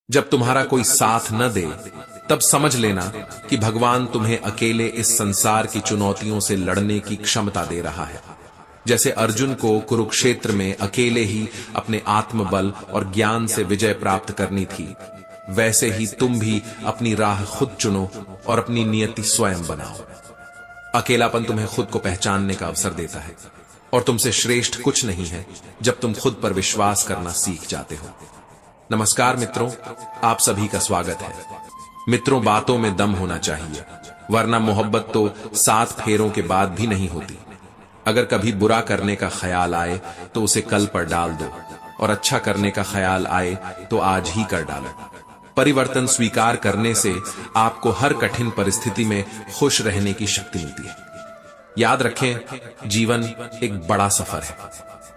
जब तुम्हारा कोई साथ न दे तब समझ लेना कि भगवान तुम्हें अकेले इस संसार की चुनौतियों से लड़ने की क्षमता दे रहा है। जैसे अर्जुन को कुरुक्षेत्र में अकेले ही अपने आत्मबल और ज्ञान से विजय प्राप्त करनी थी, वैसे ही तुम भी अपनी राह खुद चुनो और अपनी नियति स्वयं बनाओ। अकेलापन तुम्हें खुद को पहचानने का अवसर देता है और तुमसे श्रेष्ठ कुछ नहीं है जब तुम खुद पर विश्वास करना सीख जाते हो। नमस्कार मित्रों, आप सभी का स्वागत है। मित्रों, बातों में दम होना चाहिए, वरना मोहब्बत तो 7 फेरों के बाद भी नहीं होती। अगर कभी बुरा करने का ख्याल आए तो उसे कल पर डाल दो, और अच्छा करने का ख्याल आए तो आज ही कर डालो। परिवर्तन स्वीकार करने से आपको हर कठिन परिस्थिति में खुश रहने की शक्ति मिलती है। याद रखें, जीवन एक बड़ा सफर है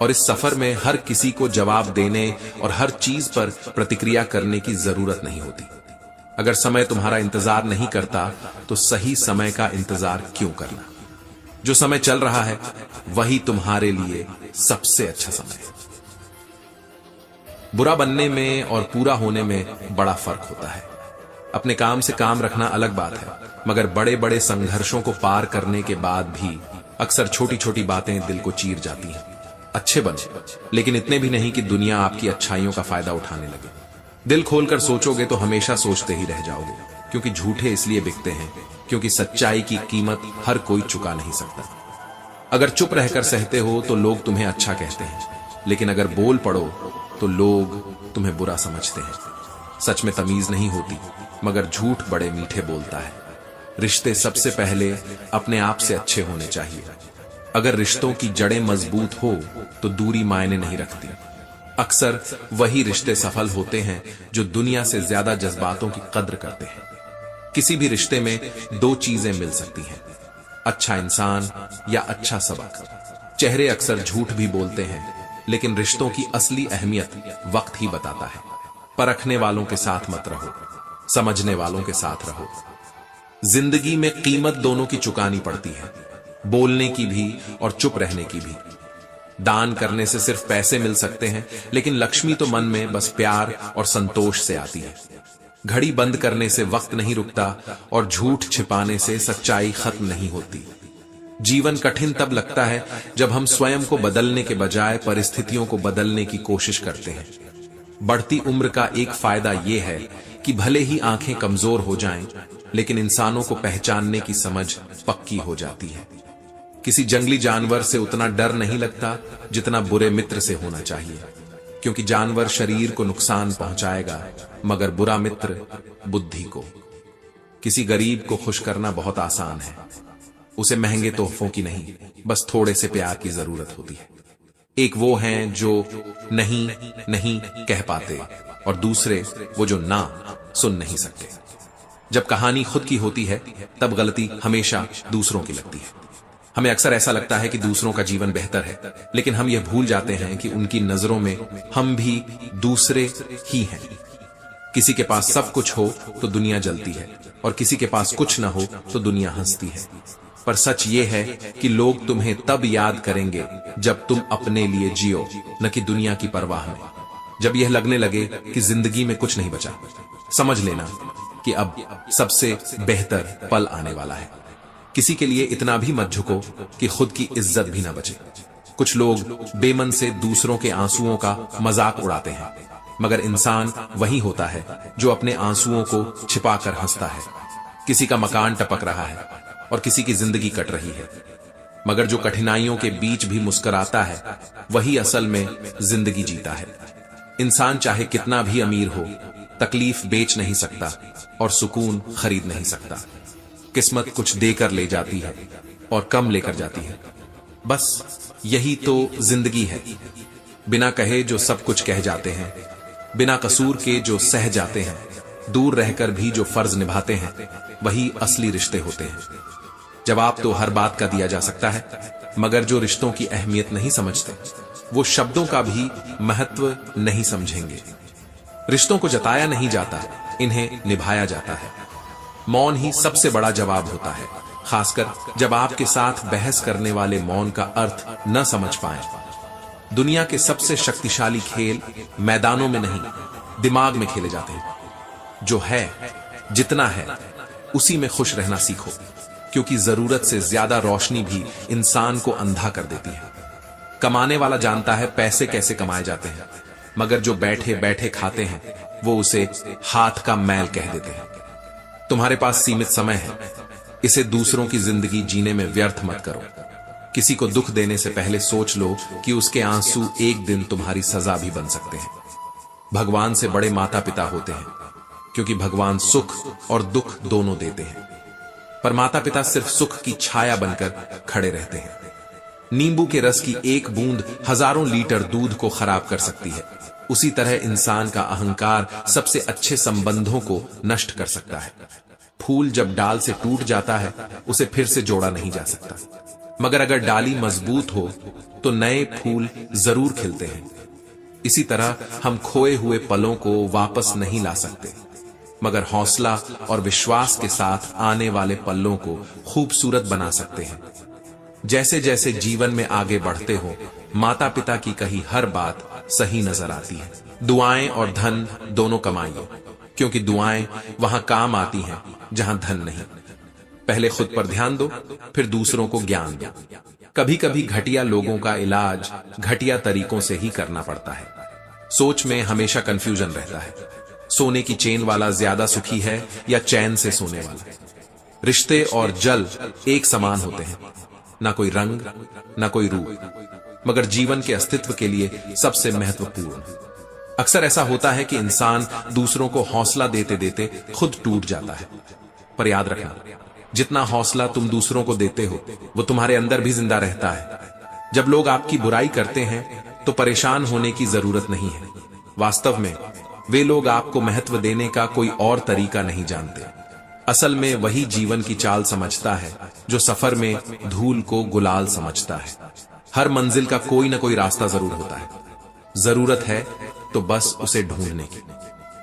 और इस सफर में हर किसी को जवाब देने और हर चीज पर प्रतिक्रिया करने की जरूरत नहीं होती। अगर समय तुम्हारा इंतजार नहीं करता तो सही समय का इंतजार क्यों करना। जो समय चल रहा है वही तुम्हारे लिए सबसे अच्छा समय है। बुरा बनने में और पूरा होने में बड़ा फर्क होता है। अपने काम से काम रखना अलग बात है, मगर बड़े बड़े संघर्षों को पार करने के बाद भी अक्सर छोटी छोटी बातें दिल को चीर जाती हैं। अच्छे बनो, लेकिन इतने भी नहीं कि दुनिया आपकी अच्छाइयों का फायदा उठाने लगे। दिल खोलकर सोचोगे तो हमेशा सोचते ही रह जाओगे, क्योंकि झूठे इसलिए बिकते हैं क्योंकि सच्चाई की कीमत हर कोई चुका नहीं सकता। अगर चुप रहकर सहते हो तो लोग तुम्हें अच्छा कहते हैं, लेकिन अगर बोल पड़ो तो लोग तुम्हें बुरा समझते हैं। सच में तमीज नहीं होती, मगर झूठ बड़े मीठे बोलता है। रिश्ते सबसे पहले अपने आप से अच्छे होने चाहिए। अगर रिश्तों की जड़ें मजबूत हो तो दूरी मायने नहीं रखती। अक्सर वही रिश्ते सफल होते हैं जो दुनिया से ज्यादा जज्बातों की कद्र करते हैं। किसी भी रिश्ते में 2 चीजें मिल सकती हैं, अच्छा इंसान या अच्छा सबक। चेहरे अक्सर झूठ भी बोलते हैं, लेकिन रिश्तों की असली अहमियत वक्त ही बताता है। परखने वालों के साथ मत रहो, समझने वालों के साथ रहो। जिंदगी में कीमत दोनों की चुकानी पड़ती है, बोलने की भी और चुप रहने की भी। दान करने से सिर्फ पैसे मिल सकते हैं, लेकिन लक्ष्मी तो मन में बस प्यार और संतोष से आती है। घड़ी बंद करने से वक्त नहीं रुकता और झूठ छिपाने से सच्चाई खत्म नहीं होती। जीवन कठिन तब लगता है जब हम स्वयं को बदलने के बजाय परिस्थितियों को बदलने की कोशिश करते हैं। बढ़ती उम्र का एक फायदा यह है कि भले ही आंखें कमजोर हो जाएं, लेकिन इंसानों को पहचानने की समझ पक्की हो जाती है। किसी जंगली जानवर से उतना डर नहीं लगता जितना बुरे मित्र से होना चाहिए, क्योंकि जानवर शरीर को नुकसान पहुंचाएगा, मगर बुरा मित्र बुद्धि को। किसी गरीब को खुश करना बहुत आसान है। उसे महंगे तोहफों की नहीं, बस थोड़े से प्यार की जरूरत होती है। एक वो हैं जो नहीं नहीं कह पाते और दूसरे वो जो ना सुन नहीं सकते। जब कहानी खुद की होती है तब गलती हमेशा दूसरों की लगती है। हमें अक्सर ऐसा लगता है कि दूसरों का जीवन बेहतर है, लेकिन हम यह भूल जाते हैं कि उनकी नजरों में हम भी दूसरे ही हैं। किसी के पास सब कुछ हो तो दुनिया जलती है, और किसी के पास कुछ ना हो तो दुनिया हंसती है। पर सच ये है कि लोग तुम्हें तब याद करेंगे जब तुम अपने लिए जियो, न कि दुनिया की परवाह में। जब यह लगने लगे कि जिंदगी में कुछ नहीं बचा, समझ लेना कि अब सबसे बेहतर पल आने वाला है। किसी के लिए इतना भी मत झुको कि खुद की इज्जत भी ना बचे। कुछ लोग बेमन से दूसरों के आंसुओं का मजाक उड़ाते हैं, मगर इंसान वही होता है जो अपने आंसुओं को छिपाकर हंसता है। किसी का मकान टपक रहा है और किसी की जिंदगी कट रही है, मगर जो कठिनाइयों के बीच भी मुस्कुराता है वही असल में जिंदगी जीता है। इंसान चाहे कितना भी अमीर हो, तकलीफ बेच नहीं सकता और सुकून खरीद नहीं सकता। किस्मत कुछ देकर ले जाती है और कम लेकर जाती है। बस यही तो जिंदगी है। बिना कहे जो सब कुछ कह जाते हैं, बिना कसूर के जो सह जाते हैं, दूर रहकर भी जो फर्ज निभाते हैं, वही असली रिश्ते होते हैं। जवाब तो हर बात का दिया जा सकता है, मगर जो रिश्तों की अहमियत नहीं समझते वो शब्दों का भी महत्व नहीं समझेंगे। रिश्तों को जताया नहीं जाता, इन्हें निभाया जाता है। मौन ही सबसे बड़ा जवाब होता है, खासकर जब आपके साथ बहस करने वाले मौन का अर्थ न समझ पाएं। दुनिया के सबसे शक्तिशाली खेल मैदानों में नहीं, दिमाग में खेले जाते हैं। जो है, जितना है, उसी में खुश रहना सीखो, क्योंकि जरूरत से ज्यादा रोशनी भी इंसान को अंधा कर देती है। कमाने वाला जानता है पैसे कैसे कमाए जाते हैं, मगर जो बैठे बैठे खाते हैं वो उसे हाथ का मैल कह देते हैं। तुम्हारे पास सीमित समय है, इसे दूसरों की जिंदगी जीने में व्यर्थ मत करो। किसी को दुख देने से पहले सोच लो कि उसके आंसू एक दिन तुम्हारी सजा भी बन सकते हैं। भगवान से बड़े माता पिता होते हैं, क्योंकि भगवान सुख और दुख दोनों देते हैं, पर माता पिता सिर्फ सुख की छाया बनकर खड़े रहते हैं। नींबू के रस की एक बूंद हजारों लीटर दूध को खराब कर सकती है। उसी तरह इंसान का अहंकार सबसे अच्छे संबंधों को नष्ट कर सकता है। फूल जब डाल से टूट जाता है उसे फिर से जोड़ा नहीं जा सकता, मगर अगर डाली मजबूत हो तो नए फूल जरूर खिलते हैं। इसी तरह हम खोए हुए पलों को वापस नहीं ला सकते, मगर हौसला और विश्वास के साथ आने वाले पलों को खूबसूरत बना सकते हैं। जैसे जैसे जीवन में आगे बढ़ते हो, माता पिता की कही हर बात सही नजर आती है। दुआएं और धन दोनों कमाइए, क्योंकि दुआएं वहां काम आती हैं जहां धन नहीं। पहले खुद पर ध्यान दो, फिर दूसरों को ज्ञान दो। कभी कभी घटिया लोगों का इलाज घटिया तरीकों से ही करना पड़ता है। सोच में हमेशा कंफ्यूजन रहता है। सोने की चेन वाला ज्यादा सुखी है या चैन से सोने वाला? रिश्ते और जल एक समान होते हैं, ना कोई रंग ना कोई रूप, मगर जीवन के अस्तित्व के लिए सबसे महत्वपूर्ण। अक्सर ऐसा होता है कि इंसान दूसरों को हौसला देते देते खुद टूट जाता है, पर याद रखना, जितना हौसला तुम दूसरों को देते हो वो तुम्हारे अंदर भी जिंदा रहता है। जब लोग आपकी बुराई करते हैं तो परेशान होने की जरूरत नहीं है। वास्तव में वे लोग आपको महत्व देने का कोई और तरीका नहीं जानते। असल में वही जीवन की चाल समझता है जो सफर में धूल को गुलाल समझता है। हर मंजिल का कोई ना कोई रास्ता जरूर होता है, जरूरत है तो बस उसे ढूंढने की।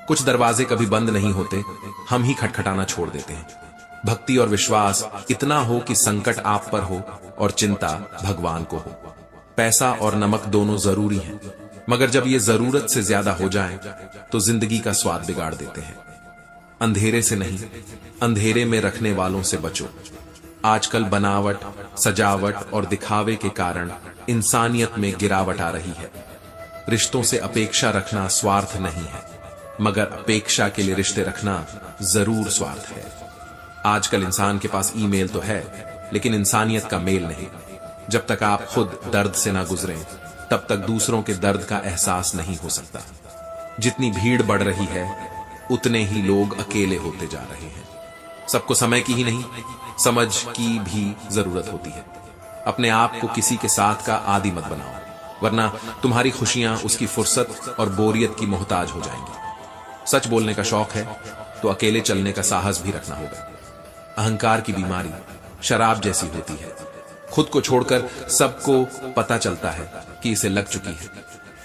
कुछ दरवाजे कभी बंद नहीं होते, हम ही खटखटाना छोड़ देते हैं। भक्ति और विश्वास इतना हो कि संकट आप पर हो और चिंता भगवान को हो। पैसा और नमक दोनों जरूरी हैं, मगर जब ये जरूरत से ज्यादा हो जाए तो जिंदगी का स्वाद बिगाड़ देते हैं। अंधेरे से नहीं, अंधेरे में रखने वालों से बचो। आजकल बनावट, सजावट और दिखावे के कारण इंसानियत में गिरावट आ रही है। रिश्तों से अपेक्षा रखना स्वार्थ नहीं है, मगर अपेक्षा के लिए रिश्ते रखना जरूर स्वार्थ है। आजकल इंसान के पास ईमेल तो है, लेकिन इंसानियत का मेल नहीं। जब तक आप खुद दर्द से ना गुजरें, तब तक दूसरों के दर्द का एहसास नहीं हो सकता। जितनी भीड़ बढ़ रही है, उतने ही लोग अकेले होते जा रहे हैं। सबको समय की ही नहीं, समझ की भी जरूरत होती है। अपने आप को किसी के साथ का आदी मत बनाओ, वरना तुम्हारी खुशियां उसकी फुर्सत और बोरियत की मोहताज हो जाएंगी। सच बोलने का शौक है तो अकेले चलने का साहस भी रखना होगा। अहंकार की बीमारी शराब जैसी होती है। खुद को छोड़कर सबको पता चलता है कि इसे लग चुकी है।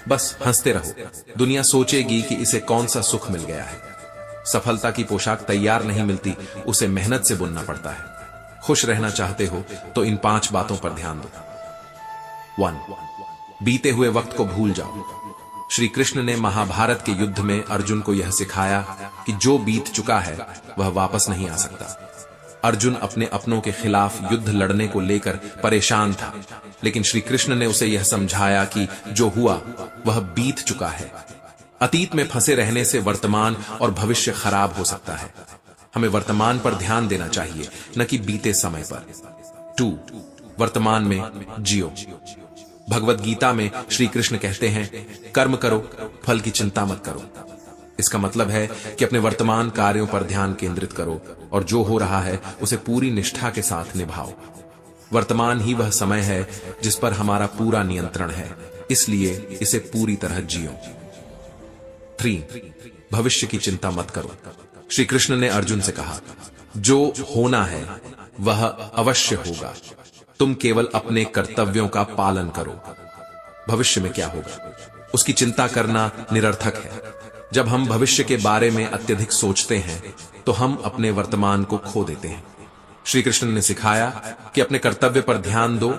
बस हंसते रहो, दुनिया सोचेगी कि इसे कौन सा सुख मिल गया है। सफलता की पोशाक तैयार नहीं मिलती, उसे मेहनत से बुनना पड़ता है। खुश रहना चाहते हो तो इन 5 बातों पर ध्यान दो। 1. बीते हुए वक्त को भूल जाओ। श्री कृष्ण ने महाभारत के युद्ध में अर्जुन को यह सिखाया कि जो बीत चुका है वह वापस नहीं आ सकता। अर्जुन अपने अपनों के खिलाफ युद्ध लड़ने को लेकर परेशान था, लेकिन श्री कृष्ण ने उसे यह समझाया कि जो हुआ वह बीत चुका है। अतीत में फंसे रहने से वर्तमान और भविष्य खराब हो सकता है। हमें वर्तमान पर ध्यान देना चाहिए, न कि बीते समय पर। 2. वर्तमान में जियो। भगवत गीता में श्री कृष्ण कहते हैं, कर्म करो, फल की चिंता मत करो। इसका मतलब है कि अपने वर्तमान कार्यों पर ध्यान केंद्रित करो और जो हो रहा है उसे पूरी निष्ठा के साथ निभाओ। वर्तमान ही वह समय है जिस पर हमारा पूरा नियंत्रण है, इसलिए इसे पूरी तरह जियो। 3. भविष्य की चिंता मत करो। श्री कृष्ण ने अर्जुन से कहा, जो होना है वह अवश्य होगा, तुम केवल अपने कर्तव्यों का पालन करो। भविष्य में क्या होगा उसकी चिंता करना निरर्थक है। जब हम भविष्य के बारे में अत्यधिक सोचते हैं तो हम अपने वर्तमान को खो देते हैं। श्री कृष्ण ने सिखाया कि अपने कर्तव्य पर ध्यान दो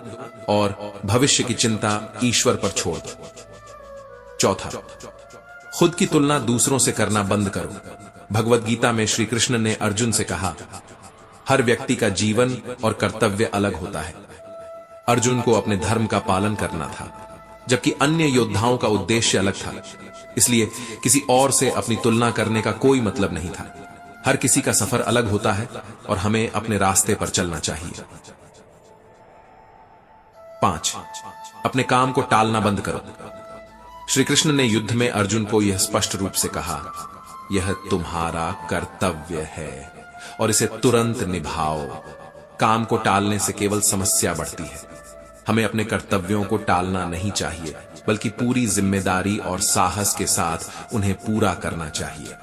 और भविष्य की चिंता ईश्वर पर छोड़ दो। 4. खुद की तुलना दूसरों से करना बंद करो। भगवत गीता में श्री कृष्ण ने अर्जुन से कहा, हर व्यक्ति का जीवन और कर्तव्य अलग होता है। अर्जुन को अपने धर्म का पालन करना था, जबकि अन्य योद्धाओं का उद्देश्य अलग था। इसलिए किसी और से अपनी तुलना करने का कोई मतलब नहीं था। हर किसी का सफर अलग होता है और हमें अपने रास्ते पर चलना चाहिए। 5. अपने काम को टालना बंद करो। श्री कृष्ण ने युद्ध में अर्जुन को यह स्पष्ट रूप से कहा, यह तुम्हारा कर्तव्य है और इसे तुरंत निभाओ। काम को टालने से केवल समस्या बढ़ती है। हमें अपने कर्तव्यों को टालना नहीं चाहिए, बल्कि पूरी जिम्मेदारी और साहस के साथ उन्हें पूरा करना चाहिए।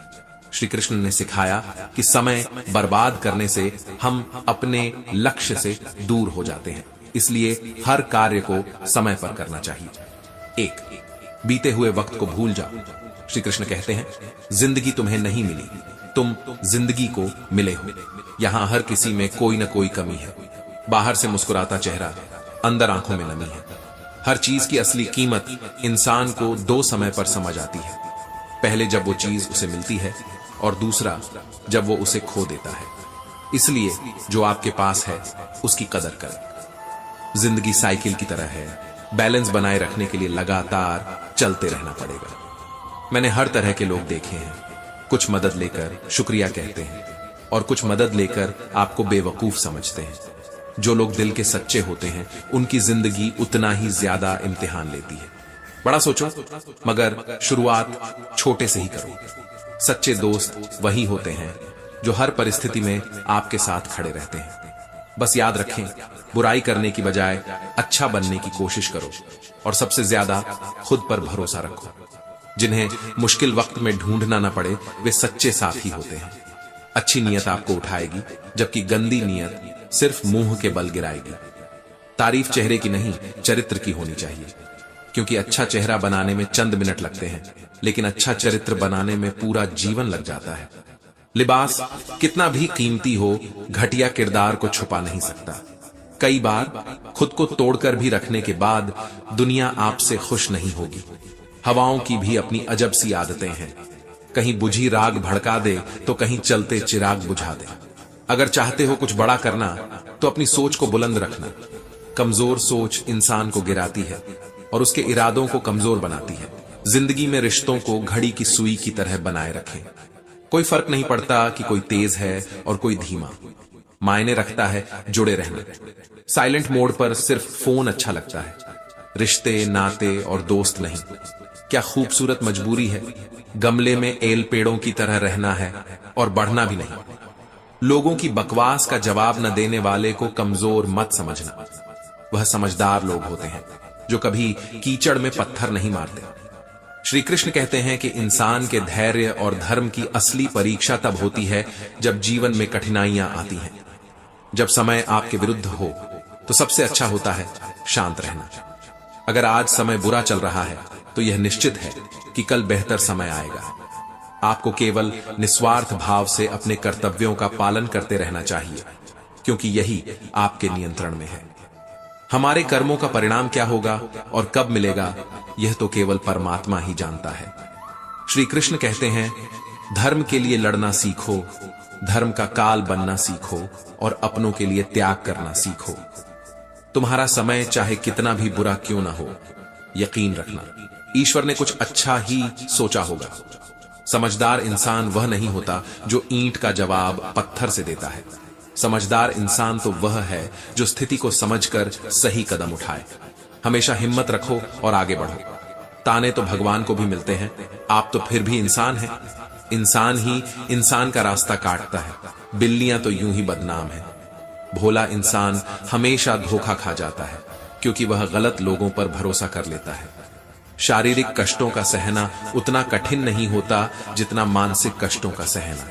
श्री कृष्ण ने सिखाया कि समय बर्बाद करने से हम अपने लक्ष्य से दूर हो जाते हैं। इसलिए हर कार्य को समय पर करना चाहिए। 1. बीते हुए वक्त को भूल जाओ। श्री कृष्ण कहते हैं, जिंदगी तुम्हें नहीं मिली, तुम जिंदगी को मिले हो। यहां हर किसी में कोई न कोई कमी है। बाहर से मुस्कुराता चेहरा, अंदर आंखों में नमी है। हर चीज की असली कीमत इंसान को 2 समय पर समझ आती है। पहले जब वो चीज उसे मिलती है और दूसरा जब वो उसे खो देता है। इसलिए जो आपके पास है उसकी कदर करें। जिंदगी साइकिल की तरह है, बैलेंस बनाए रखने के लिए लगातार चलते रहना पड़ेगा। मैंने हर तरह के लोग देखे हैं। कुछ मदद लेकर शुक्रिया कहते हैं और कुछ मदद लेकर आपको बेवकूफ समझते हैं। जो लोग दिल के सच्चे होते हैं उनकी जिंदगी उतना ही ज्यादा इम्तिहान लेती है। बड़ा सोचो, मगर शुरुआत छोटे से ही करो। सच्चे दोस्त वही होते हैं जो हर परिस्थिति में आपके साथ खड़े रहते हैं। बस याद रखें, बुराई करने की बजाय अच्छा बनने की कोशिश करो और सबसे ज्यादा खुद पर भरोसा रखो। जिन्हें मुश्किल वक्त में ढूंढना न पड़े वे सच्चे साथी होते हैं। अच्छी नीयत आपको उठाएगी, जबकि गंदी नीयत सिर्फ मुंह के बल गिराएगी। तारीफ चेहरे की नहीं, चरित्र की होनी चाहिए, क्योंकि अच्छा चेहरा बनाने में चंद मिनट लगते हैं, लेकिन अच्छा चरित्र बनाने में पूरा जीवन लग जाता है। लिबास कितना भी कीमती हो, घटिया किरदार को छुपा नहीं सकता। कई बार खुद को तोड़कर भी रखने के बाद दुनिया आपसे खुश नहीं होगी। हवाओं की भी अपनी अजब सी आदतें हैं। कहीं बुझी राग भड़का दे तो कहीं चलते चिराग बुझा दे। अगर चाहते हो कुछ बड़ा करना तो अपनी सोच को बुलंद रखना। कमजोर सोच इंसान को गिराती है और उसके इरादों को कमजोर बनाती है। जिंदगी में रिश्तों को घड़ी की सुई की तरह बनाए रखें। कोई फर्क नहीं पड़ता कि कोई तेज है और कोई धीमा। मायने रखता है जुड़े रहना। साइलेंट मोड पर सिर्फ फोन अच्छा लगता है, रिश्ते नाते और दोस्त नहीं। क्या खूबसूरत मजबूरी है, गमले में एल पेड़ों की तरह रहना है और बढ़ना भी नहीं। लोगों की बकवास का जवाब न देने वाले को कमजोर मत समझना। वह समझदार लोग होते हैं जो कभी कीचड़ में पत्थर नहीं मारते। श्री कृष्ण कहते हैं कि इंसान के धैर्य और धर्म की असली परीक्षा तब होती है जब जीवन में कठिनाइयां आती हैं। जब समय आपके विरुद्ध हो तो सबसे अच्छा होता है शांत रहना। अगर आज समय बुरा चल रहा है तो यह निश्चित है कि कल बेहतर समय आएगा। आपको केवल निस्वार्थ भाव से अपने कर्तव्यों का पालन करते रहना चाहिए, क्योंकि यही आपके नियंत्रण में है। हमारे कर्मों का परिणाम क्या होगा और कब मिलेगा, यह तो केवल परमात्मा ही जानता है। श्री कृष्ण कहते हैं, धर्म के लिए लड़ना सीखो, धर्म का काल बनना सीखो और अपनों के लिए त्याग करना सीखो। तुम्हारा समय चाहे कितना भी बुरा क्यों ना हो, यकीन रखना ईश्वर ने कुछ अच्छा ही सोचा होगा। समझदार इंसान वह नहीं होता जो ईंट का जवाब पत्थर से देता है। समझदार इंसान तो वह है जो स्थिति को समझकर सही कदम उठाए। हमेशा हिम्मत रखो और आगे बढ़ो। ताने तो भगवान को भी मिलते हैं, आप तो फिर भी इंसान हैं। इंसान ही इंसान का रास्ता काटता है। बिल्लियां तो यूं ही बदनाम है। भोला इंसान हमेशा धोखा खा जाता है, क्योंकि वह गलत लोगों पर भरोसा कर लेता है। शारीरिक कष्टों का सहना उतना कठिन नहीं होता जितना मानसिक कष्टों का सहना।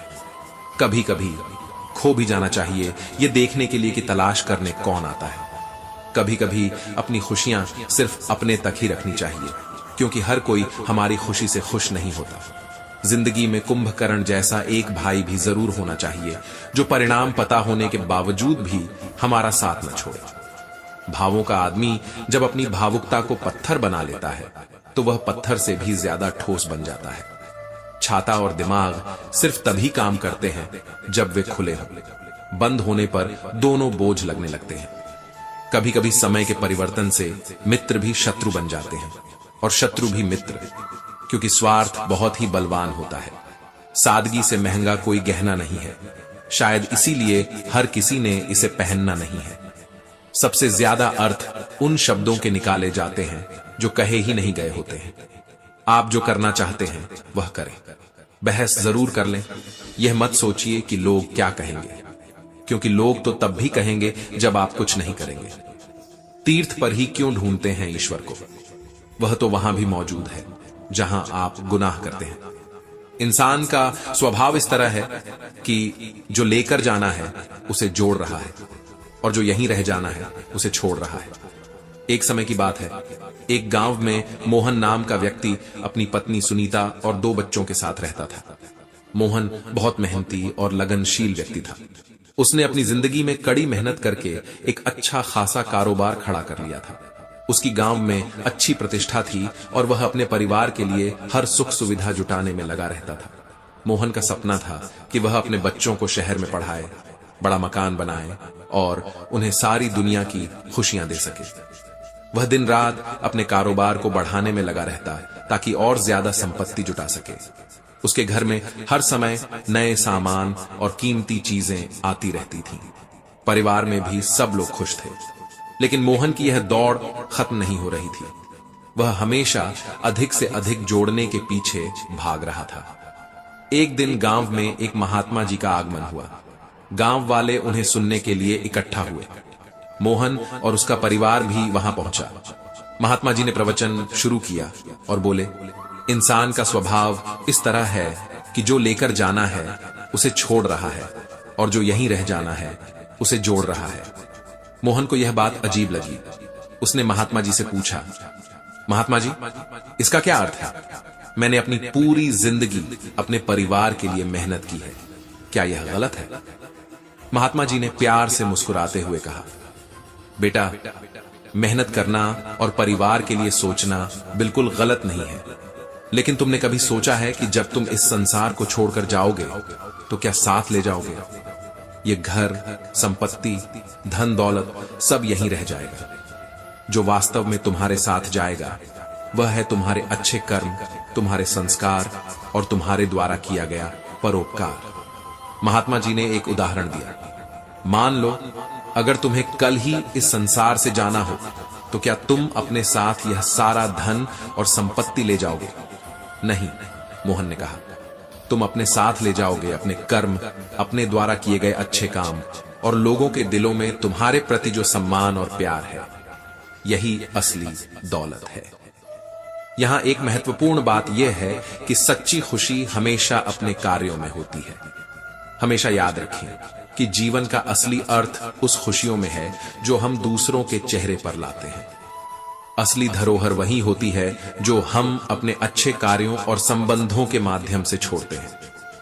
कभी कभी खो भी जाना चाहिए, यह देखने के लिए कि तलाश करने कौन आता है। कभी कभी अपनी खुशियां सिर्फ अपने तक ही रखनी चाहिए, क्योंकि हर कोई हमारी खुशी से खुश नहीं होता। जिंदगी में कुंभकर्ण जैसा एक भाई भी जरूर होना चाहिए, जो परिणाम पता होने के बावजूद भी हमारा साथ न छोड़े। भावों का आदमी जब अपनी भावुकता को पत्थर बना लेता है तो वह पत्थर से भी ज्यादा ठोस बन जाता है। छाता और दिमाग सिर्फ तभी काम करते हैं जब वे खुले हों। बंद होने पर दोनों बोझ लगने लगते हैं। कभी कभी समय के परिवर्तन से मित्र भी शत्रु बन जाते हैं और शत्रु भी मित्र, क्योंकि स्वार्थ बहुत ही बलवान होता है। सादगी से महंगा कोई गहना नहीं है, शायद इसीलिए हर किसी ने इसे पहनना नहीं है। सबसे ज्यादा अर्थ उन शब्दों के निकाले जाते हैं जो कहे ही नहीं गए होते हैं। आप जो करना चाहते हैं वह करें। बहस जरूर कर लें। यह मत सोचिए कि लोग क्या कहेंगे, क्योंकि लोग तो तब भी कहेंगे जब आप कुछ नहीं करेंगे। तीर्थ पर ही क्यों ढूंढते हैं ईश्वर को? वह तो वहां भी मौजूद है जहां आप गुनाह करते हैं। इंसान का स्वभाव इस तरह है कि जो लेकर जाना है उसे जोड़ रहा है और जो यहीं रह जाना है उसे छोड़ रहा है। एक समय की बात है, एक गांव में मोहन नाम का व्यक्ति अपनी पत्नी सुनीता और 2 बच्चों के साथ रहता था। मोहन बहुत मेहनती और लगनशील व्यक्ति था। उसने अपनी जिंदगी में कड़ी मेहनत करके एक अच्छा खासा कारोबार खड़ा कर लिया था। उसकी गांव में अच्छी प्रतिष्ठा थी और वह अपने परिवार के लिए हर सुख सुविधा जुटाने में लगा रहता था। मोहन का सपना था कि वह अपने बच्चों को शहर में पढ़ाए, बड़ा मकान बनाए और उन्हें सारी दुनिया की खुशियां दे सके। वह दिन रात अपने कारोबार को बढ़ाने में लगा रहता ताकि और ज्यादा संपत्ति जुटा सके। उसके घर में हर समय नए सामान और कीमती चीजें आती रहती थीं। परिवार में भी सब लोग खुश थे, लेकिन मोहन की यह दौड़ खत्म नहीं हो रही थी। वह हमेशा अधिक से अधिक जोड़ने के पीछे भाग रहा था। एक दिन गांव में एक महात्मा जी का आगमन हुआ। गांव वाले उन्हें सुनने के लिए इकट्ठा हुए। मोहन और उसका परिवार भी वहां पहुंचा। महात्मा जी ने प्रवचन शुरू किया और बोले, इंसान का स्वभाव इस तरह है कि जो लेकर जाना है उसे छोड़ रहा है और जो यहीं रह जाना है उसे जोड़ रहा है। मोहन को यह बात अजीब लगी। उसने महात्मा जी से पूछा, महात्मा जी, इसका क्या अर्थ है? मैंने अपनी पूरी जिंदगी अपने परिवार के लिए मेहनत की है, क्या यह गलत है? महात्मा जी ने प्यार से मुस्कुराते हुए कहा, बेटा, मेहनत करना और परिवार के लिए सोचना बिल्कुल गलत नहीं है, लेकिन तुमने कभी सोचा है कि जब तुम इस संसार को छोड़कर जाओगे तो क्या साथ ले जाओगे? ये घर, संपत्ति, धन दौलत सब यहीं रह जाएगा। जो वास्तव में तुम्हारे साथ जाएगा वह है तुम्हारे अच्छे कर्म, तुम्हारे संस्कार और तुम्हारे द्वारा किया गया परोपकार। महात्मा जी ने एक उदाहरण दिया। मान लो अगर तुम्हें कल ही इस संसार से जाना हो तो क्या तुम अपने साथ यह सारा धन और संपत्ति ले जाओगे? नहीं, मोहन ने कहा, तुम अपने साथ ले जाओगे अपने कर्म, अपने द्वारा किए गए अच्छे काम और लोगों के दिलों में तुम्हारे प्रति जो सम्मान और प्यार है। यही असली दौलत है। यहां एक महत्वपूर्ण बात यह है कि सच्ची खुशी हमेशा अपने कार्यों में होती है। हमेशा याद रखें कि जीवन का असली अर्थ उस खुशियों में है जो हम दूसरों के चेहरे पर लाते हैं। असली धरोहर वही होती है जो हम अपने अच्छे कार्यों और संबंधों के माध्यम से छोड़ते हैं।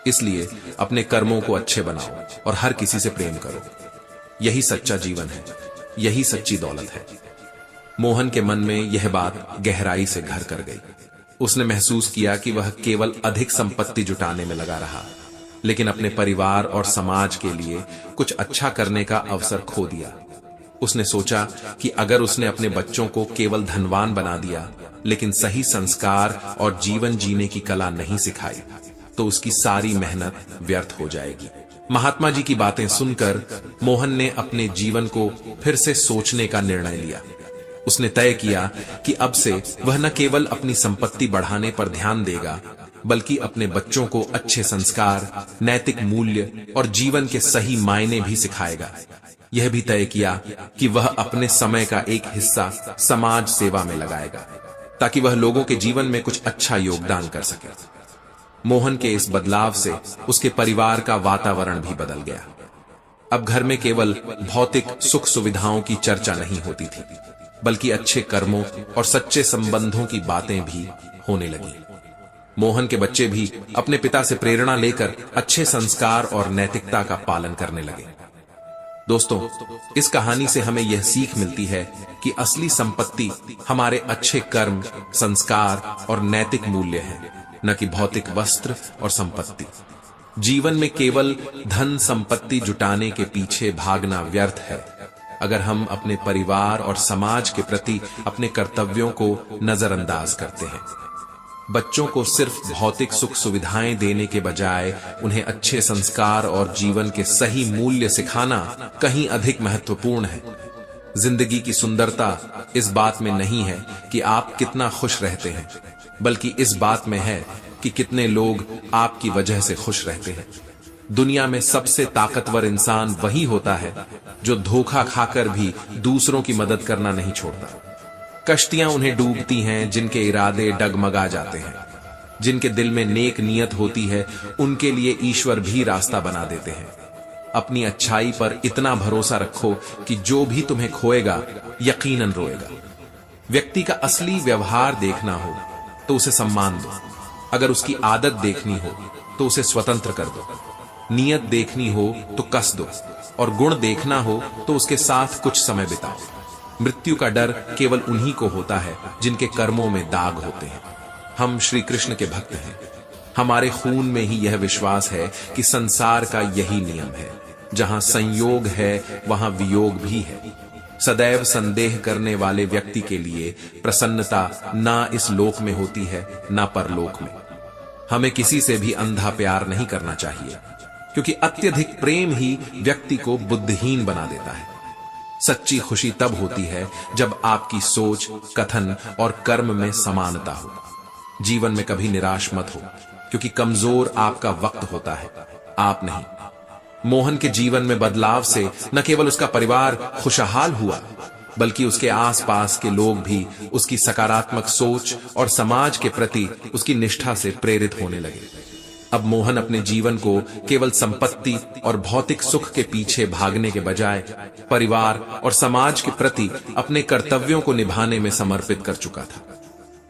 इसलिए अपने कर्मों को अच्छे बनाओ और हर किसी से प्रेम करो। यही सच्चा जीवन है, यही सच्ची दौलत है। मोहन के मन में यह बात गहराई से घर कर गई। उसने महसूस किया कि वह केवल अधिक संपत्ति जुटाने में लगा रहा, लेकिन अपने परिवार और समाज के लिए कुछ अच्छा करने का अवसर खो दिया। उसने सोचा कि अगर उसने अपने बच्चों को केवल धनवान बना दिया लेकिन सही संस्कार और जीवन जीने की कला नहीं सिखाई तो उसकी सारी मेहनत व्यर्थ हो जाएगी। महात्मा जी की बातें सुनकर मोहन ने अपने जीवन को फिर से सोचने का निर्णय लिया। उसने तय किया कि अब से वह न केवल अपनी संपत्ति बढ़ाने पर ध्यान देगा बल्कि अपने बच्चों को अच्छे संस्कार, नैतिक मूल्य और जीवन के सही मायने भी सिखाएगा। यह भी तय किया कि वह अपने समय का एक हिस्सा समाज सेवा में लगाएगा ताकि वह लोगों के जीवन में कुछ अच्छा योगदान कर सके। मोहन के इस बदलाव से उसके परिवार का वातावरण भी बदल गया। अब घर में केवल भौतिक सुख सुविधाओं की चर्चा नहीं होती थी, बल्कि अच्छे कर्मों और सच्चे संबंधों की बातें भी होने लगी। मोहन के बच्चे भी अपने पिता से प्रेरणा लेकर अच्छे संस्कार और नैतिकता का पालन करने लगे। दोस्तों, इस कहानी से हमें यह सीख मिलती है कि असली संपत्ति हमारे अच्छे कर्म, संस्कार और नैतिक मूल्य हैं। न कि भौतिक वस्त्र और संपत्ति। जीवन में केवल धन संपत्ति जुटाने के पीछे भागना व्यर्थ है अगर हम अपने परिवार और समाज के प्रति अपने कर्तव्यों को नजरअंदाज करते हैं। बच्चों को सिर्फ भौतिक सुख सुविधाएं देने के बजाय उन्हें अच्छे संस्कार और जीवन के सही मूल्य सिखाना कहीं अधिक महत्वपूर्ण है। जिंदगी की सुंदरता इस बात में नहीं है कि आप कितना खुश रहते हैं, बल्कि इस बात में है कि कितने लोग आपकी वजह से खुश रहते हैं। दुनिया में सबसे ताकतवर इंसान वही होता है जो धोखा खाकर भी दूसरों की मदद करना नहीं छोड़ता। कश्तियां उन्हें डूबती हैं जिनके इरादे डगमगा जाते हैं। जिनके दिल में नेक नियत होती है उनके लिए ईश्वर भी रास्ता बना देते हैं। अपनी अच्छाई पर इतना भरोसा रखो कि जो भी तुम्हें खोएगा यकीनन रोएगा। व्यक्ति का असली व्यवहार देखना हो तो उसे सम्मान दो। अगर उसकी आदत देखनी हो तो उसे स्वतंत्र कर दो। नियत देखनी हो तो कस दो और गुण देखना हो तो उसके साथ कुछ समय बिताओ। मृत्यु का डर केवल उन्हीं को होता है जिनके कर्मों में दाग होते हैं। हम श्री कृष्ण के भक्त हैं। हमारे खून में ही यह विश्वास है कि संसार का यही नियम है। जहां संयोग है वहां वियोग भी है। सदैव संदेह करने वाले व्यक्ति के लिए प्रसन्नता ना इस लोक में होती है ना परलोक में। हमें किसी से भी अंधा प्यार नहीं करना चाहिए, क्योंकि अत्यधिक प्रेम ही व्यक्ति को बुद्धिहीन बना देता है। सच्ची खुशी तब होती है जब आपकी सोच, कथन और कर्म में समानता हो। जीवन में कभी निराश मत हो, क्योंकि कमजोर आपका वक्त होता है, आप नहीं। मोहन के जीवन में बदलाव से न केवल उसका परिवार खुशहाल हुआ, बल्कि उसके आसपास के लोग भी उसकी सकारात्मक सोच और समाज के प्रति उसकी निष्ठा से प्रेरित होने लगे। अब मोहन अपने जीवन को केवल संपत्ति और भौतिक सुख के पीछे भागने के बजाय परिवार और समाज के प्रति अपने कर्तव्यों को निभाने में समर्पित कर चुका था।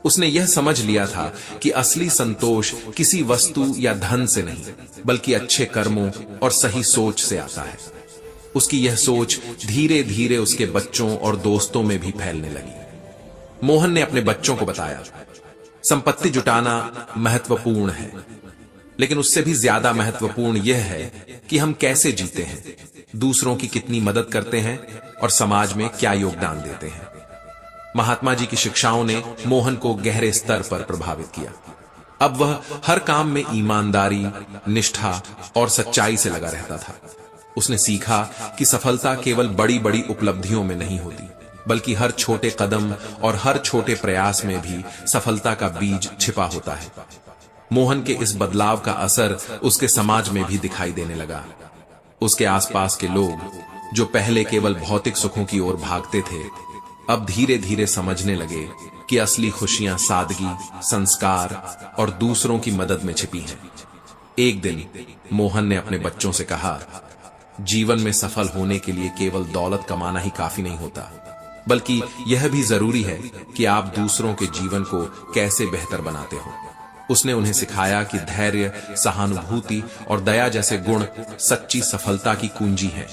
उसने यह समझ लिया था कि असली संतोष किसी वस्तु या धन से नहीं, बल्कि अच्छे कर्मों और सही सोच से आता है। उसकी यह सोच धीरे धीरे उसके बच्चों और दोस्तों में भी फैलने लगी। मोहन ने अपने बच्चों को बताया, संपत्ति जुटाना महत्वपूर्ण है, लेकिन उससे भी ज्यादा महत्वपूर्ण यह है कि हम कैसे जीते हैं, दूसरों की कितनी मदद करते हैं और समाज में क्या योगदान देते हैं। महात्मा जी की शिक्षाओं ने मोहन को गहरे स्तर पर प्रभावित किया। अब वह हर काम में ईमानदारी, निष्ठा और सच्चाई से लगा रहता था। उसने सीखा कि सफलता केवल बड़ी बड़ी उपलब्धियों में नहीं होती, बल्कि हर छोटे कदम और हर छोटे प्रयास में भी सफलता का बीज छिपा होता है। मोहन के इस बदलाव का असर उसके समाज में भी दिखाई देने लगा। उसके आसपास के लोग, जो पहले केवल भौतिक सुखों की ओर भागते थे, अब धीरे धीरे समझने लगे कि असली खुशियां सादगी, संस्कार और दूसरों की मदद में छिपी हैं। एक दिन मोहन ने अपने बच्चों से कहा, जीवन में सफल होने के लिए केवल दौलत कमाना ही काफी नहीं होता, बल्कि यह भी जरूरी है कि आप दूसरों के जीवन को कैसे बेहतर बनाते हो। उसने उन्हें सिखाया कि धैर्य, सहानुभूति और दया जैसे गुण सच्ची सफलता की कुंजी हैं।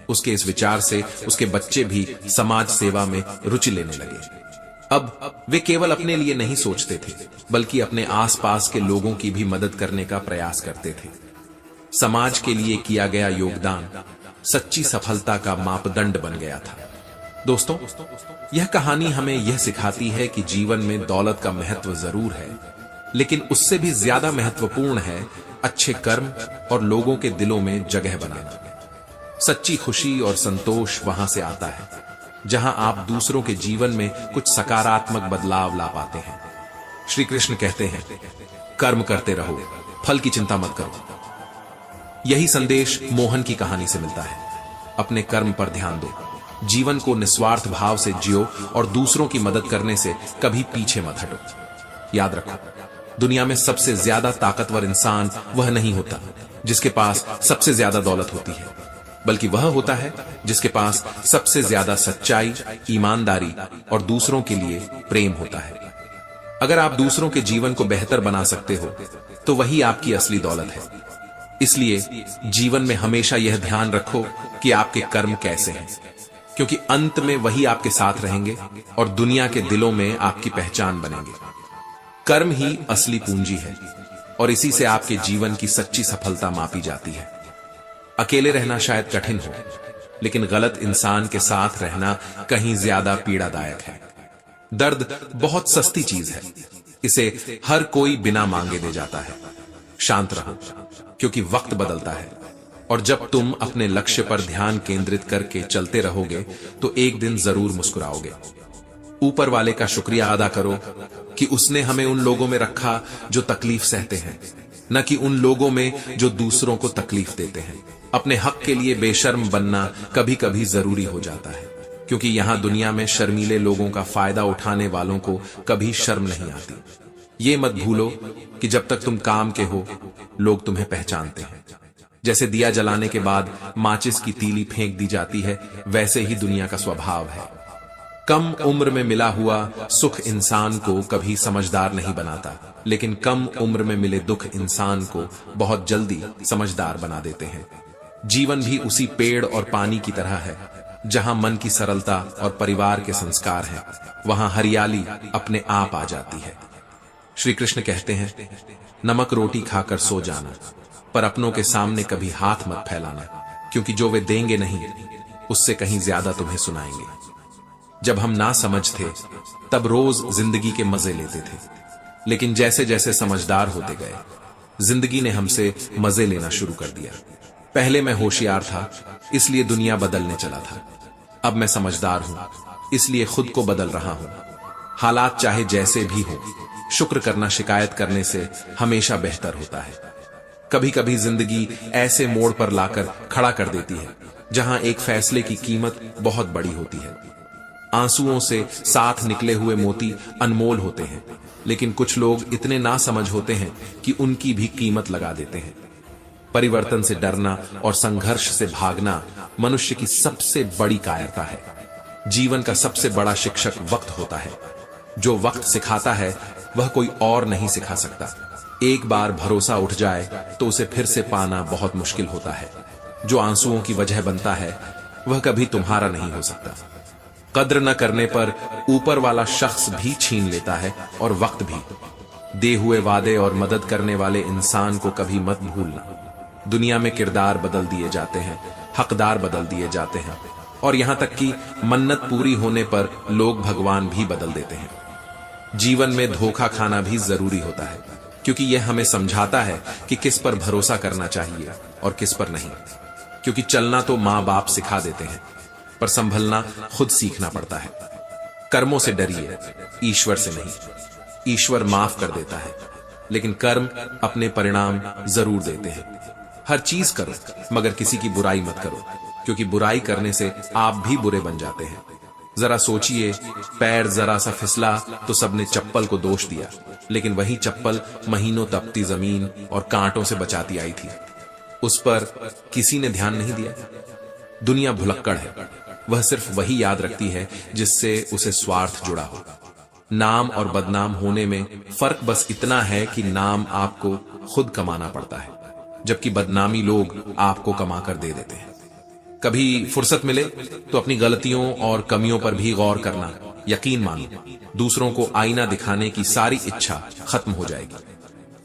उसके इस विचार से उसके बच्चे भी समाज सेवा में रुचि लेने लगे। अब वे केवल अपने लिए नहीं सोचते थे, बल्कि अपने आसपास के लोगों की भी मदद करने का प्रयास करते थे। समाज के लिए किया गया योगदान सच्ची सफलता का मापदंड बन गया था। दोस्तों, यह कहानी हमें यह सिखाती है कि जीवन में दौलत का महत्व जरूर है, लेकिन उससे भी ज्यादा महत्वपूर्ण है अच्छे कर्म और लोगों के दिलों में जगह बनाना। सच्ची खुशी और संतोष वहां से आता है जहां आप दूसरों के जीवन में कुछ सकारात्मक बदलाव ला पाते हैं। श्री कृष्ण कहते हैं, कर्म करते रहो, फल की चिंता मत करो। यही संदेश मोहन की कहानी से मिलता है। अपने कर्म पर ध्यान दो, जीवन को निस्वार्थ भाव से जियो और दूसरों की मदद करने से कभी पीछे मत हटो। याद रखो, दुनिया में सबसे ज्यादा ताकतवर इंसान वह नहीं होता जिसके पास सबसे ज्यादा दौलत होती है, बल्कि वह होता है जिसके पास सबसे ज्यादा सच्चाई, ईमानदारी और दूसरों के लिए प्रेम होता है। अगर आप दूसरों के जीवन को बेहतर बना सकते हो तो वही आपकी असली दौलत है। इसलिए जीवन में हमेशा यह ध्यान रखो कि आपके कर्म कैसे हैं, क्योंकि अंत में वही आपके साथ रहेंगे और दुनिया के दिलों में आपकी पहचान बनेंगे। कर्म ही असली पूंजी है और इसी से आपके जीवन की सच्ची सफलता मापी जाती है। अकेले रहना शायद कठिन हो, लेकिन गलत इंसान के साथ रहना कहीं ज्यादा पीड़ादायक है। दर्द बहुत सस्ती चीज है, इसे हर कोई बिना मांगे दे जाता है। शांत रहो, क्योंकि वक्त बदलता है और जब तुम अपने लक्ष्य पर ध्यान केंद्रित करके चलते रहोगे तो एक दिन जरूर मुस्कुराओगे। ऊपर वाले का शुक्रिया अदा करो कि उसने हमें उन लोगों में रखा जो तकलीफ सहते हैं, न कि उन लोगों में जो दूसरों को तकलीफ देते हैं। अपने हक के लिए बेशर्म बनना कभी कभी जरूरी हो जाता है, क्योंकि यहां दुनिया में शर्मीले लोगों का फायदा उठाने वालों को कभी शर्म नहीं आती। ये मत भूलो कि जब तक तुम काम के हो, लोग तुम्हें पहचानते हैं। जैसे दिया जलाने के बाद माचिस की तीली फेंक दी जाती है, वैसे ही दुनिया का स्वभाव है। कम उम्र में मिला हुआ सुख इंसान को कभी समझदार नहीं बनाता, लेकिन कम उम्र में मिले दुख इंसान को बहुत जल्दी समझदार बना देते हैं। जीवन भी उसी पेड़ और पानी की तरह है, जहां मन की सरलता और परिवार के संस्कार हैं, वहां हरियाली अपने आप आ जाती है। श्री कृष्ण कहते हैं, नमक रोटी खाकर सो जाना, पर अपनों के सामने कभी हाथ मत फैलाना, क्योंकि जो वे देंगे नहीं, उससे कहीं ज्यादा तुम्हें सुनाएंगे। जब हम ना समझ थे, तब रोज जिंदगी के मजे लेते थे, लेकिन जैसे जैसे समझदार होते गए, जिंदगी ने हमसे मजे लेना शुरू कर दिया। पहले मैं होशियार था, इसलिए दुनिया बदलने चला था। अब मैं समझदार हूं, इसलिए खुद को बदल रहा हूं। हालात चाहे जैसे भी हो, शुक्र करना शिकायत करने से हमेशा बेहतर होता है। कभी कभी जिंदगी ऐसे मोड़ पर लाकर खड़ा कर देती है, जहां एक फैसले की कीमत बहुत बड़ी होती है। आंसुओं से साथ निकले हुए मोती अनमोल होते हैं, लेकिन कुछ लोग इतने नासमझ होते हैं कि उनकी भी कीमत लगा देते हैं। परिवर्तन से डरना और संघर्ष से भागना मनुष्य की सबसे बड़ी कायरता है। जीवन का सबसे बड़ा शिक्षक वक्त होता है। जो वक्त सिखाता है, वह कोई और नहीं सिखा सकता। एक बार भरोसा उठ जाए तो उसे फिर से पाना बहुत मुश्किल होता है। जो आंसुओं की वजह बनता है, वह कभी तुम्हारा नहीं हो सकता। कद्र न करने पर ऊपर वाला शख्स भी छीन लेता है और वक्त भी। दे हुए वादे और मदद करने वाले इंसान को कभी मत भूलना। दुनिया में किरदार बदल दिए जाते हैं, हकदार बदल दिए जाते हैं, और यहां तक कि मन्नत पूरी होने पर लोग भगवान भी बदल देते हैं। जीवन में धोखा खाना भी जरूरी होता है, क्योंकि यह हमें समझाता है कि किस पर भरोसा करना चाहिए और किस पर नहीं। क्योंकि चलना तो माँ बाप सिखा देते हैं, पर संभलना खुद सीखना पड़ता है। कर्मों से डरिए, ईश्वर से नहीं। ईश्वर माफ कर देता है, लेकिन कर्म अपने परिणाम जरूर देते हैं। हर चीज करो, मगर किसी की बुराई मत करो, क्योंकि बुराई करने से आप भी बुरे बन जाते हैं। जरा सोचिए, पैर जरा सा फिसला तो सबने चप्पल को दोष दिया, लेकिन वही चप्पल महीनों तपती जमीन और कांटों से बचाती आई थी। उस पर किसी ने ध्यान नहीं दिया। दुनिया भुलक्कड़ है, वह सिर्फ वही याद रखती है जिससे उसे स्वार्थ जुड़ा हो। नाम और बदनाम होने में फर्क बस इतना है कि नाम आपको खुद कमाना पड़ता है, जबकि बदनामी लोग आपको कमाकर दे देते हैं। कभी फुर्सत मिले तो अपनी गलतियों और कमियों पर भी गौर करना। यकीन मानो, दूसरों को आईना दिखाने की सारी इच्छा खत्म हो जाएगी।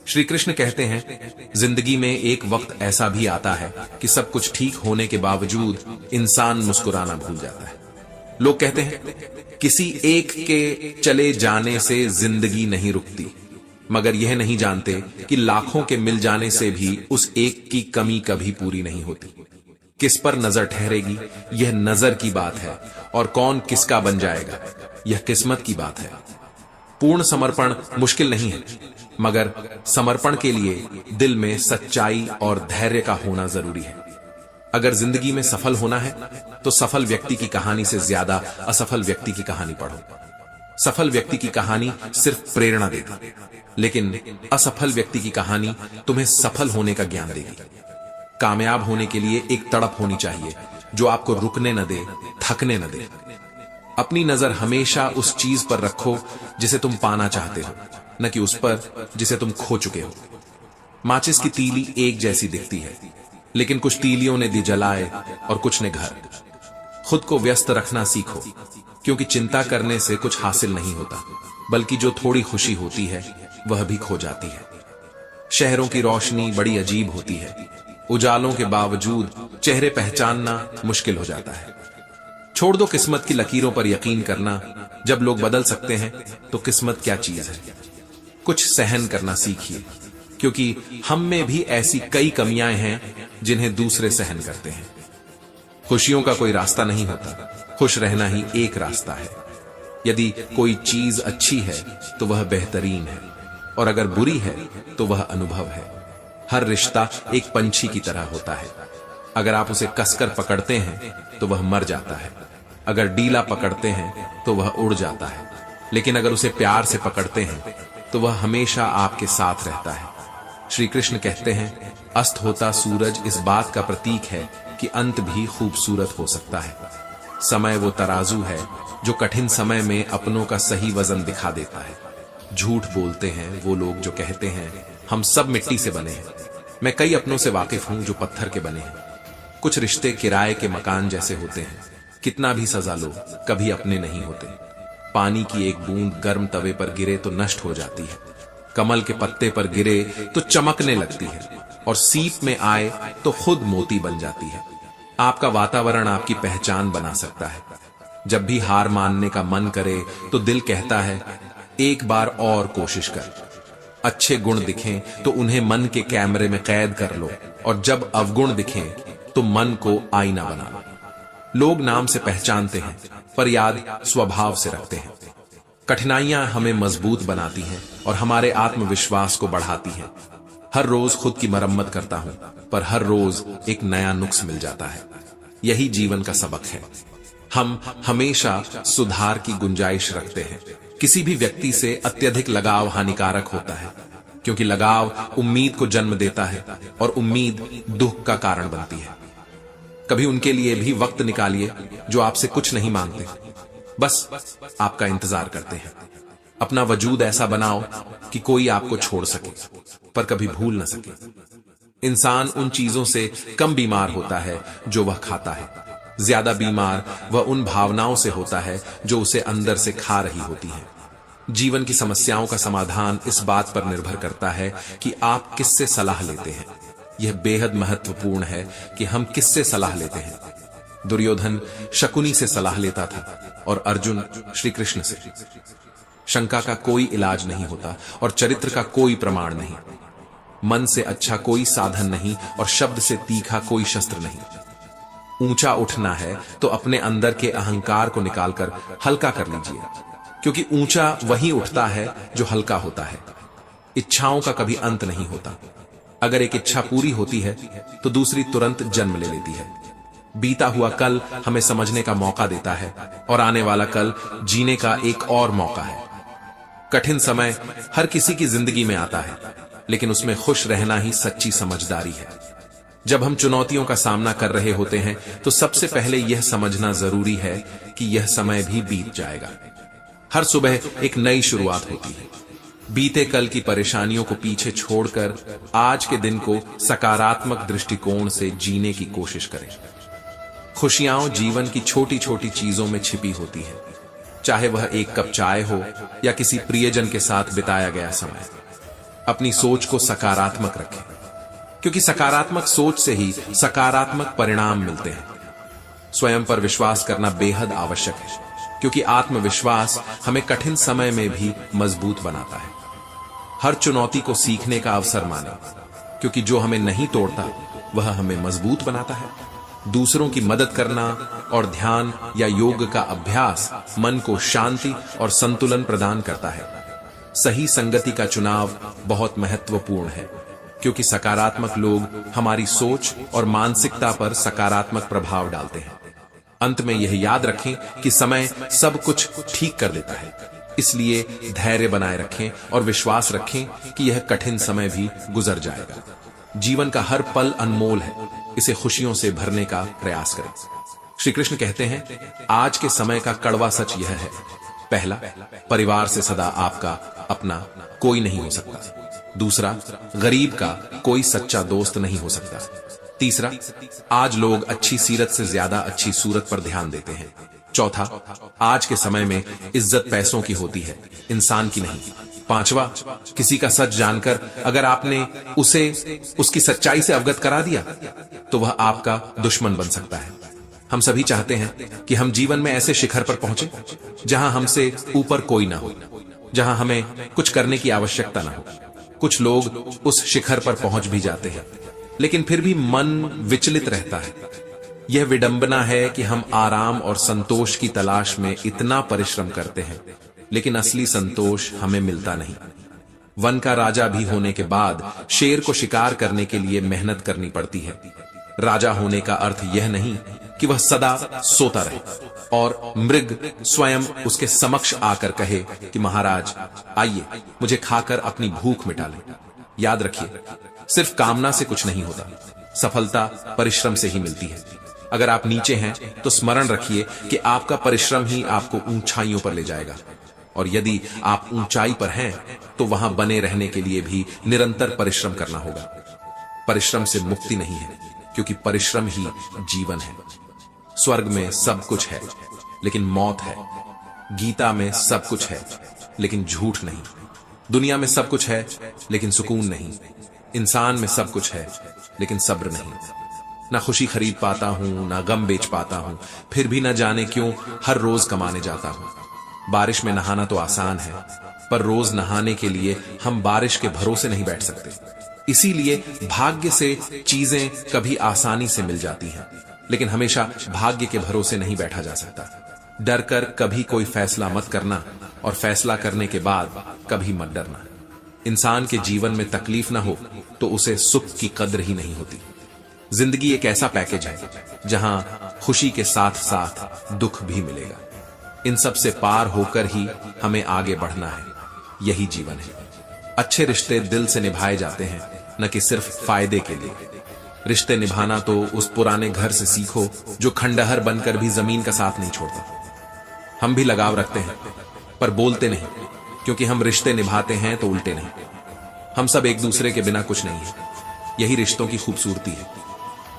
श्री कृष्ण कहते हैं, जिंदगी में एक वक्त ऐसा भी आता है कि सब कुछ ठीक होने के बावजूद इंसान मुस्कुराना भूल जाता है। लोग कहते हैं, किसी एक के चले जाने से जिंदगी नहीं रुकती, मगर यह नहीं जानते कि लाखों के मिल जाने से भी उस एक की कमी कभी पूरी नहीं होती। किस पर नजर ठहरेगी, यह नजर की बात है, और कौन किसका बन जाएगा, यह किस्मत की बात है। पूर्ण समर्पण मुश्किल नहीं है, मगर समर्पण के लिए दिल में सच्चाई और धैर्य का होना जरूरी है। अगर जिंदगी में सफल होना है, तो सफल व्यक्ति की कहानी से ज्यादा असफल व्यक्ति की कहानी पढ़ो। सफल व्यक्ति की कहानी सिर्फ प्रेरणा देगी, लेकिन असफल व्यक्ति की कहानी तुम्हें सफल होने का ज्ञान देगी। कामयाब होने के लिए एक तड़प होनी चाहिए जो आपको रुकने न दे, थकने न दे। अपनी नजर हमेशा उस चीज पर रखो जिसे तुम पाना चाहते हो, न कि उस पर जिसे तुम खो चुके हो। माचिस की तीली एक जैसी दिखती है, लेकिन कुछ तीलियों ने दी जलाए और कुछ ने घर। खुद को व्यस्त रखना सीखो, क्योंकि चिंता करने से कुछ हासिल नहीं होता, बल्कि जो थोड़ी खुशी होती है वह भी खो जाती है। शहरों की रोशनी बड़ी अजीब होती है, उजालों के बावजूद चेहरे पहचानना मुश्किल हो जाता है। छोड़ दो किस्मत की लकीरों पर यकीन करना, जब लोग बदल सकते हैं तो किस्मत क्या चीज है। कुछ सहन करना सीखिए, क्योंकि हम में भी ऐसी कई कमियां हैं जिन्हें दूसरे सहन करते हैं। खुशियों का कोई रास्ता नहीं होता, खुश रहना ही एक रास्ता है। यदि कोई चीज अच्छी है तो वह बेहतरीन है, और अगर बुरी है तो वह अनुभव है। हर रिश्ता एक पंछी की तरह होता है, अगर आप उसे कसकर पकड़ते हैं तो वह मर जाता है, अगर डीला पकड़ते हैं तो वह उड़ जाता है, लेकिन अगर उसे प्यार से पकड़ते हैं तो वह हमेशा आपके साथ रहता है। श्री कृष्ण कहते हैं, अस्त होता सूरज इस बात का प्रतीक है कि अंत भी खूबसूरत हो सकता है। समय वो तराजू है जो कठिन समय में अपनों का सही वजन दिखा देता है। झूठ बोलते हैं वो लोग जो कहते हैं हम सब मिट्टी से बने हैं। मैं कई अपनों से वाकिफ हूं जो पत्थर के बने हैं। कुछ रिश्ते किराए के मकान जैसे होते हैं, कितना भी सजा लो कभी अपने नहीं होते। पानी की एक बूंद गर्म तवे पर गिरे तो नष्ट हो जाती है, कमल के पत्ते पर गिरे तो चमकने लगती है, और सीप में आए तो खुद मोती बन जाती है। आपका वातावरण आपकी पहचान बना सकता है। जब भी हार मानने का मन करे तो दिल कहता है, एक बार और कोशिश कर। अच्छे गुण दिखें तो उन्हें मन के कैमरे में कैद कर लो, और जब अवगुण दिखें तो मन को आईना बना लो। लोग नाम से पहचानते हैं पर याद स्वभाव से रखते हैं। कठिनाइयां हमें मजबूत बनाती हैं और हमारे आत्मविश्वास को बढ़ाती हैं। हर रोज खुद की मरम्मत करता हूं, पर हर रोज एक नया नुक्स मिल जाता है। यही जीवन का सबक है। हम हमेशा सुधार की गुंजाइश रखते हैं। किसी भी व्यक्ति से अत्यधिक लगाव हानिकारक होता है, क्योंकि लगाव उम्मीद को जन्म देता है और उम्मीद दुख का कारण बनती है। कभी उनके लिए भी वक्त निकालिए जो आपसे कुछ नहीं मांगते, बस आपका इंतजार करते हैं। अपना वजूद ऐसा बनाओ कि कोई आपको छोड़ सके पर कभी भूल न सके। इंसान उन चीजों से कम बीमार होता है जो वह खाता है, ज्यादा बीमार वह उन भावनाओं से होता है जो उसे अंदर से खा रही होती हैं। जीवन की समस्याओं का समाधान इस बात पर निर्भर करता है कि आप किससे सलाह लेते हैं। यह बेहद महत्वपूर्ण है कि हम किससे सलाह लेते हैं। दुर्योधन शकुनी से सलाह लेता था और अर्जुन श्री कृष्ण से। शंका का कोई इलाज नहीं होता और चरित्र का कोई प्रमाण नहीं। मन से अच्छा कोई साधन नहीं और शब्द से तीखा कोई शस्त्र नहीं। ऊंचा उठना है तो अपने अंदर के अहंकार को निकालकर हल्का कर लीजिए, क्योंकि ऊंचा वही उठता है जो हल्का होता है। इच्छाओं का कभी अंत नहीं होता। अगर एक इच्छा पूरी होती है तो दूसरी तुरंत जन्म ले लेती है। बीता हुआ कल हमें समझने का मौका देता है और आने वाला कल जीने का एक और मौका है। कठिन समय हर किसी की जिंदगी में आता है, लेकिन उसमें खुश रहना ही सच्ची समझदारी है। जब हम चुनौतियों का सामना कर रहे होते हैं तो सबसे पहले यह समझना जरूरी है कि यह समय भी बीत जाएगा। हर सुबह एक नई शुरुआत होती है। बीते कल की परेशानियों को पीछे छोड़कर आज के दिन को सकारात्मक दृष्टिकोण से जीने की कोशिश करें। खुशियां जीवन की छोटी छोटी चीजों में छिपी होती है, चाहे वह एक कप चाय हो या किसी प्रियजन के साथ बिताया गया समय। अपनी सोच को सकारात्मक रखें, क्योंकि सकारात्मक सोच से ही सकारात्मक परिणाम मिलते हैं। स्वयं पर विश्वास करना बेहद आवश्यक है, क्योंकि आत्मविश्वास हमें कठिन समय में भी मजबूत बनाता है। हर चुनौती को सीखने का अवसर माने, क्योंकि जो हमें नहीं तोड़ता वह हमें मजबूत बनाता है। दूसरों की मदद करना और ध्यान या योग का अभ्यास मन को शांति और संतुलन प्रदान करता है। सही संगति का चुनाव बहुत महत्वपूर्ण है, क्योंकि सकारात्मक लोग हमारी सोच और मानसिकता पर सकारात्मक प्रभाव डालते हैं। अंत में यह याद रखें कि समय सब कुछ ठीक कर देता है, इसलिए धैर्य बनाए रखें और विश्वास रखें कि यह कठिन समय भी गुजर जाएगा। जीवन का हर पल अनमोल है, इसे खुशियों से भरने का प्रयास करें। श्री कृष्ण कहते हैं, आज के समय का कड़वा सच यह है, पहला, परिवार से सदा आपका अपना कोई नहीं हो सकता। दूसरा, गरीब का कोई सच्चा दोस्त नहीं हो सकता। तीसरा, आज लोग अच्छी सीरत से ज्यादा अच्छी सूरत पर ध्यान देते हैं। चौथा, आज के समय में इज्जत पैसों की होती है, इंसान की नहीं। पांचवा, किसी का सच जानकर अगर आपने उसे उसकी सच्चाई से अवगत करा दिया तो वह आपका दुश्मन बन सकता है। हम सभी चाहते हैं कि हम जीवन में ऐसे शिखर पर पहुंचे जहां हमसे ऊपर कोई ना हो, जहां हमें कुछ करने की आवश्यकता ना हो। कुछ लोग उस शिखर पर पहुंच भी जाते हैं, लेकिन फिर भी मन विचलित रहता है। यह विडंबना है कि हम आराम और संतोष की तलाश में इतना परिश्रम करते हैं, लेकिन असली संतोष हमें मिलता नहीं। वन का राजा भी होने के बाद शेर को शिकार करने के लिए मेहनत करनी पड़ती है। राजा होने का अर्थ यह नहीं कि वह सदा सोता रहे और मृग स्वयं उसके समक्ष आकर कहे कि महाराज आइए, मुझे खाकर अपनी भूख मिटा लें। याद रखिए, सिर्फ कामना से कुछ नहीं होता, सफलता परिश्रम से ही मिलती है। अगर आप नीचे हैं तो स्मरण रखिए कि आपका परिश्रम ही आपको ऊंचाइयों पर ले जाएगा, और यदि आप ऊंचाई पर हैं तो वहां बने रहने के लिए भी निरंतर परिश्रम करना होगा। परिश्रम से मुक्ति नहीं है, क्योंकि परिश्रम ही जीवन है। स्वर्ग में सब कुछ है लेकिन मौत है। गीता में सब कुछ है लेकिन झूठ नहीं। दुनिया में सब कुछ है लेकिन सुकून नहीं। इंसान में सब कुछ है लेकिन सब्र नहीं। ना खुशी खरीद पाता हूं, ना गम बेच पाता हूं, फिर भी न जाने क्यों हर रोज कमाने जाता हूं। बारिश में नहाना तो आसान है, पर रोज नहाने के लिए हम बारिश के भरोसे नहीं बैठ सकते। इसीलिए भाग्य से चीजें कभी आसानी से मिल जाती हैं, लेकिन हमेशा भाग्य के भरोसे नहीं बैठा जा सकता। डर कर कभी कोई फैसला मत करना, और फैसला करने के बाद कभी मत डरना। इंसान के जीवन में तकलीफ ना हो तो उसे सुख की कद्र ही नहीं होती। जिंदगी एक ऐसा पैकेज है जहां खुशी के साथ साथ दुख भी मिलेगा। इन सब से पार होकर ही हमें आगे बढ़ना है। यही जीवन है। अच्छे रिश्ते दिल से निभाए जाते हैं, न कि सिर्फ फायदे के लिए। रिश्ते निभाना तो उस पुराने घर से सीखो जो खंडहर बनकर भी जमीन का साथ नहीं छोड़ता। हम भी लगाव रखते हैं पर बोलते नहीं, क्योंकि हम रिश्ते निभाते हैं तो उल्टे नहीं। हम सब एक दूसरे के बिना कुछ नहीं है। यही रिश्तों की खूबसूरती है।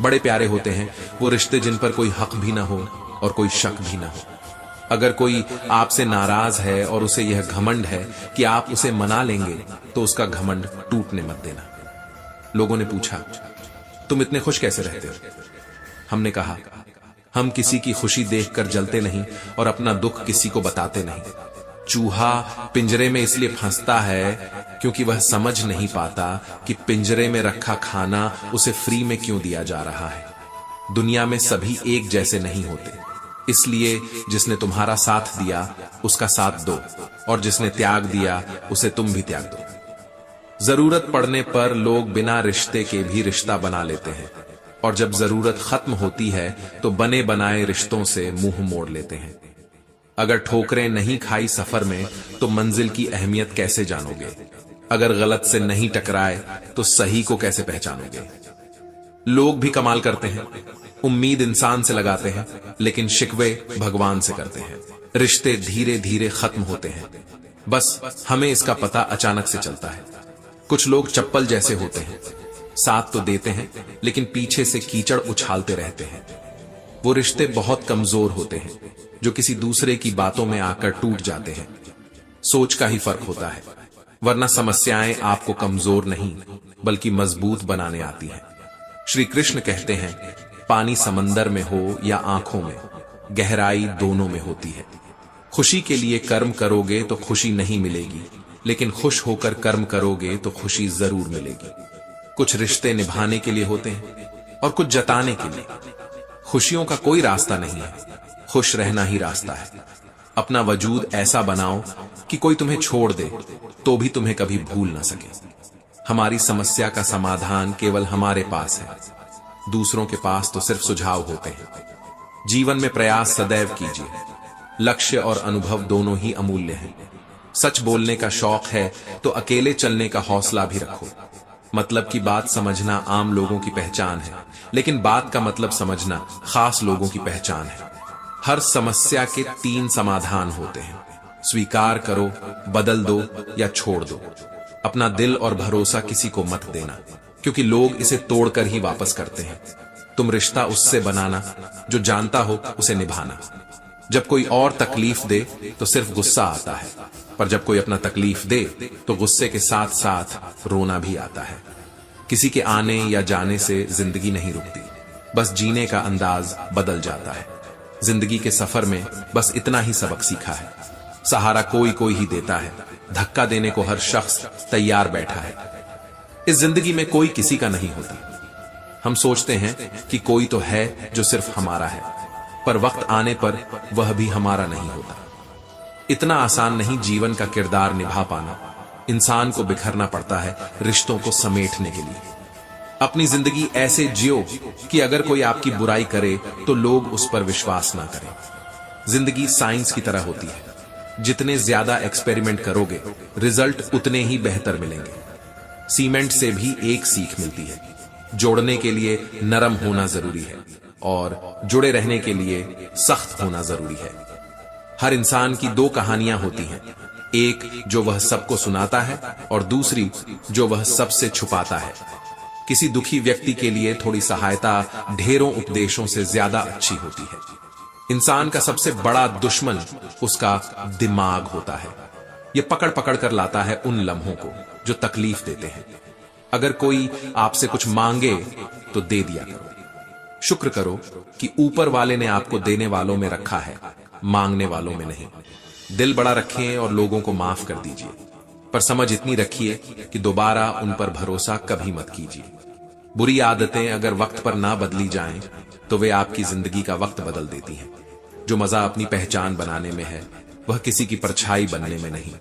बड़े प्यारे होते हैं वो रिश्ते जिन पर कोई हक भी ना हो और कोई शक भी ना हो। अगर कोई आपसे नाराज है और उसे यह घमंड है कि आप उसे मना लेंगे, तो उसका घमंड टूटने मत देना। लोगों ने पूछा, तुम इतने खुश कैसे रहते हो? हमने कहा, हम किसी की खुशी देखकर जलते नहीं और अपना दुख किसी को बताते नहीं। चूहा पिंजरे में इसलिए फंसता है क्योंकि वह समझ नहीं पाता कि पिंजरे में रखा खाना उसे फ्री में क्यों दिया जा रहा है। दुनिया में सभी एक जैसे नहीं होते, इसलिए जिसने तुम्हारा साथ दिया उसका साथ दो, और जिसने त्याग दिया उसे तुम भी त्याग दो। जरूरत पड़ने पर लोग बिना रिश्ते के भी रिश्ता बना लेते हैं, और जब जरूरत खत्म होती है तो बने बनाए रिश्तों से मुंह मोड़ लेते हैं। अगर ठोकरें नहीं खाई सफर में तो मंजिल की अहमियत कैसे जानोगे? अगर गलत से नहीं टकराए तो सही को कैसे पहचानोगे? लोग भी कमाल करते हैं। उम्मीद इंसान से लगाते हैं, लेकिन शिकवे भगवान से करते हैं। रिश्ते धीरे धीरे खत्म होते हैं, बस हमें इसका पता अचानक से चलता है। कुछ लोग चप्पल जैसे होते हैं, साथ तो देते हैं लेकिन पीछे से कीचड़ उछालते रहते हैं। वो रिश्ते बहुत कमजोर होते हैं जो किसी दूसरे की बातों में आकर टूट जाते हैं। सोच का ही फर्क होता है, वरना समस्याएं आपको कमजोर नहीं बल्कि मजबूत बनाने आती हैं। श्री कृष्ण कहते हैं, पानी समंदर में हो या आंखों में, गहराई दोनों में होती है। खुशी के लिए कर्म करोगे तो खुशी नहीं मिलेगी, लेकिन खुश होकर कर्म करोगे तो खुशी जरूर मिलेगी। कुछ रिश्ते निभाने के लिए होते हैं और कुछ जताने के लिए। खुशियों का कोई रास्ता नहीं है, खुश रहना ही रास्ता है। अपना वजूद ऐसा बनाओ कि कोई तुम्हें छोड़ दे तो भी तुम्हें कभी भूल ना सके। हमारी समस्या का समाधान केवल हमारे पास है, दूसरों के पास तो सिर्फ सुझाव होते हैं। जीवन में प्रयास सदैव कीजिए। लक्ष्य और अनुभव दोनों ही अमूल्य हैं। सच बोलने का शौक है तो अकेले चलने का हौसला भी रखो। मतलब की बात समझना आम लोगों की पहचान है, लेकिन बात का मतलब समझना खास लोगों की पहचान है। हर समस्या के 3 समाधान होते हैं, स्वीकार करो, बदल दो या छोड़ दो। अपना दिल और भरोसा किसी को मत देना, क्योंकि लोग इसे तोड़कर ही वापस करते हैं। तुम रिश्ता उससे बनाना जो जानता हो उसे निभाना। जब कोई और तकलीफ दे तो सिर्फ गुस्सा आता है, पर जब कोई अपना तकलीफ दे तो गुस्से के साथ साथ रोना भी आता है। किसी के आने या जाने से जिंदगी नहीं रुकती, बस जीने का अंदाज बदल जाता है। जिंदगी के सफर में बस इतना ही सबक सीखा है, सहारा कोई कोई ही देता है, धक्का देने को हर शख्स तैयार बैठा है। इस जिंदगी में कोई किसी का नहीं होता। हम सोचते हैं कि कोई तो है जो सिर्फ हमारा है, पर वक्त आने पर वह भी हमारा नहीं होता। इतना आसान नहीं जीवन का किरदार निभा पाना। इंसान को बिखरना पड़ता है रिश्तों को समेटने के लिए। अपनी जिंदगी ऐसे जियो कि अगर कोई आपकी बुराई करे तो लोग उस पर विश्वास ना करें। जिंदगी साइंस की तरह होती है, जितने ज्यादा एक्सपेरिमेंट करोगे रिजल्ट उतने ही बेहतर मिलेंगे। सीमेंट से भी एक सीख मिलती है, जोड़ने के लिए नरम होना जरूरी है और जुड़े रहने के लिए सख्त होना जरूरी है। हर इंसान की दो कहानियां होती हैं, एक जो वह सबको सुनाता है और दूसरी जो वह सबसे छुपाता है। किसी दुखी व्यक्ति के लिए थोड़ी सहायता ढेरों उपदेशों से ज्यादा अच्छी होती है। इंसान का सबसे बड़ा दुश्मन उसका दिमाग होता है। यह पकड़ पकड़ कर लाता है उन लम्हों को जो तकलीफ देते हैं। अगर कोई आपसे कुछ मांगे तो दे दिया करो। शुक्र करो कि ऊपर वाले ने आपको देने वालों में रखा है, मांगने वालों में नहीं। दिल बड़ा रखें और लोगों को माफ कर दीजिए, पर समझ इतनी रखिए कि दोबारा उन पर भरोसा कभी मत कीजिए। बुरी आदतें अगर वक्त पर ना बदली जाएं तो वे आपकी जिंदगी का वक्त बदल देती हैं। जो मजा अपनी पहचान बनाने में है वह किसी की परछाई बनने में नहीं।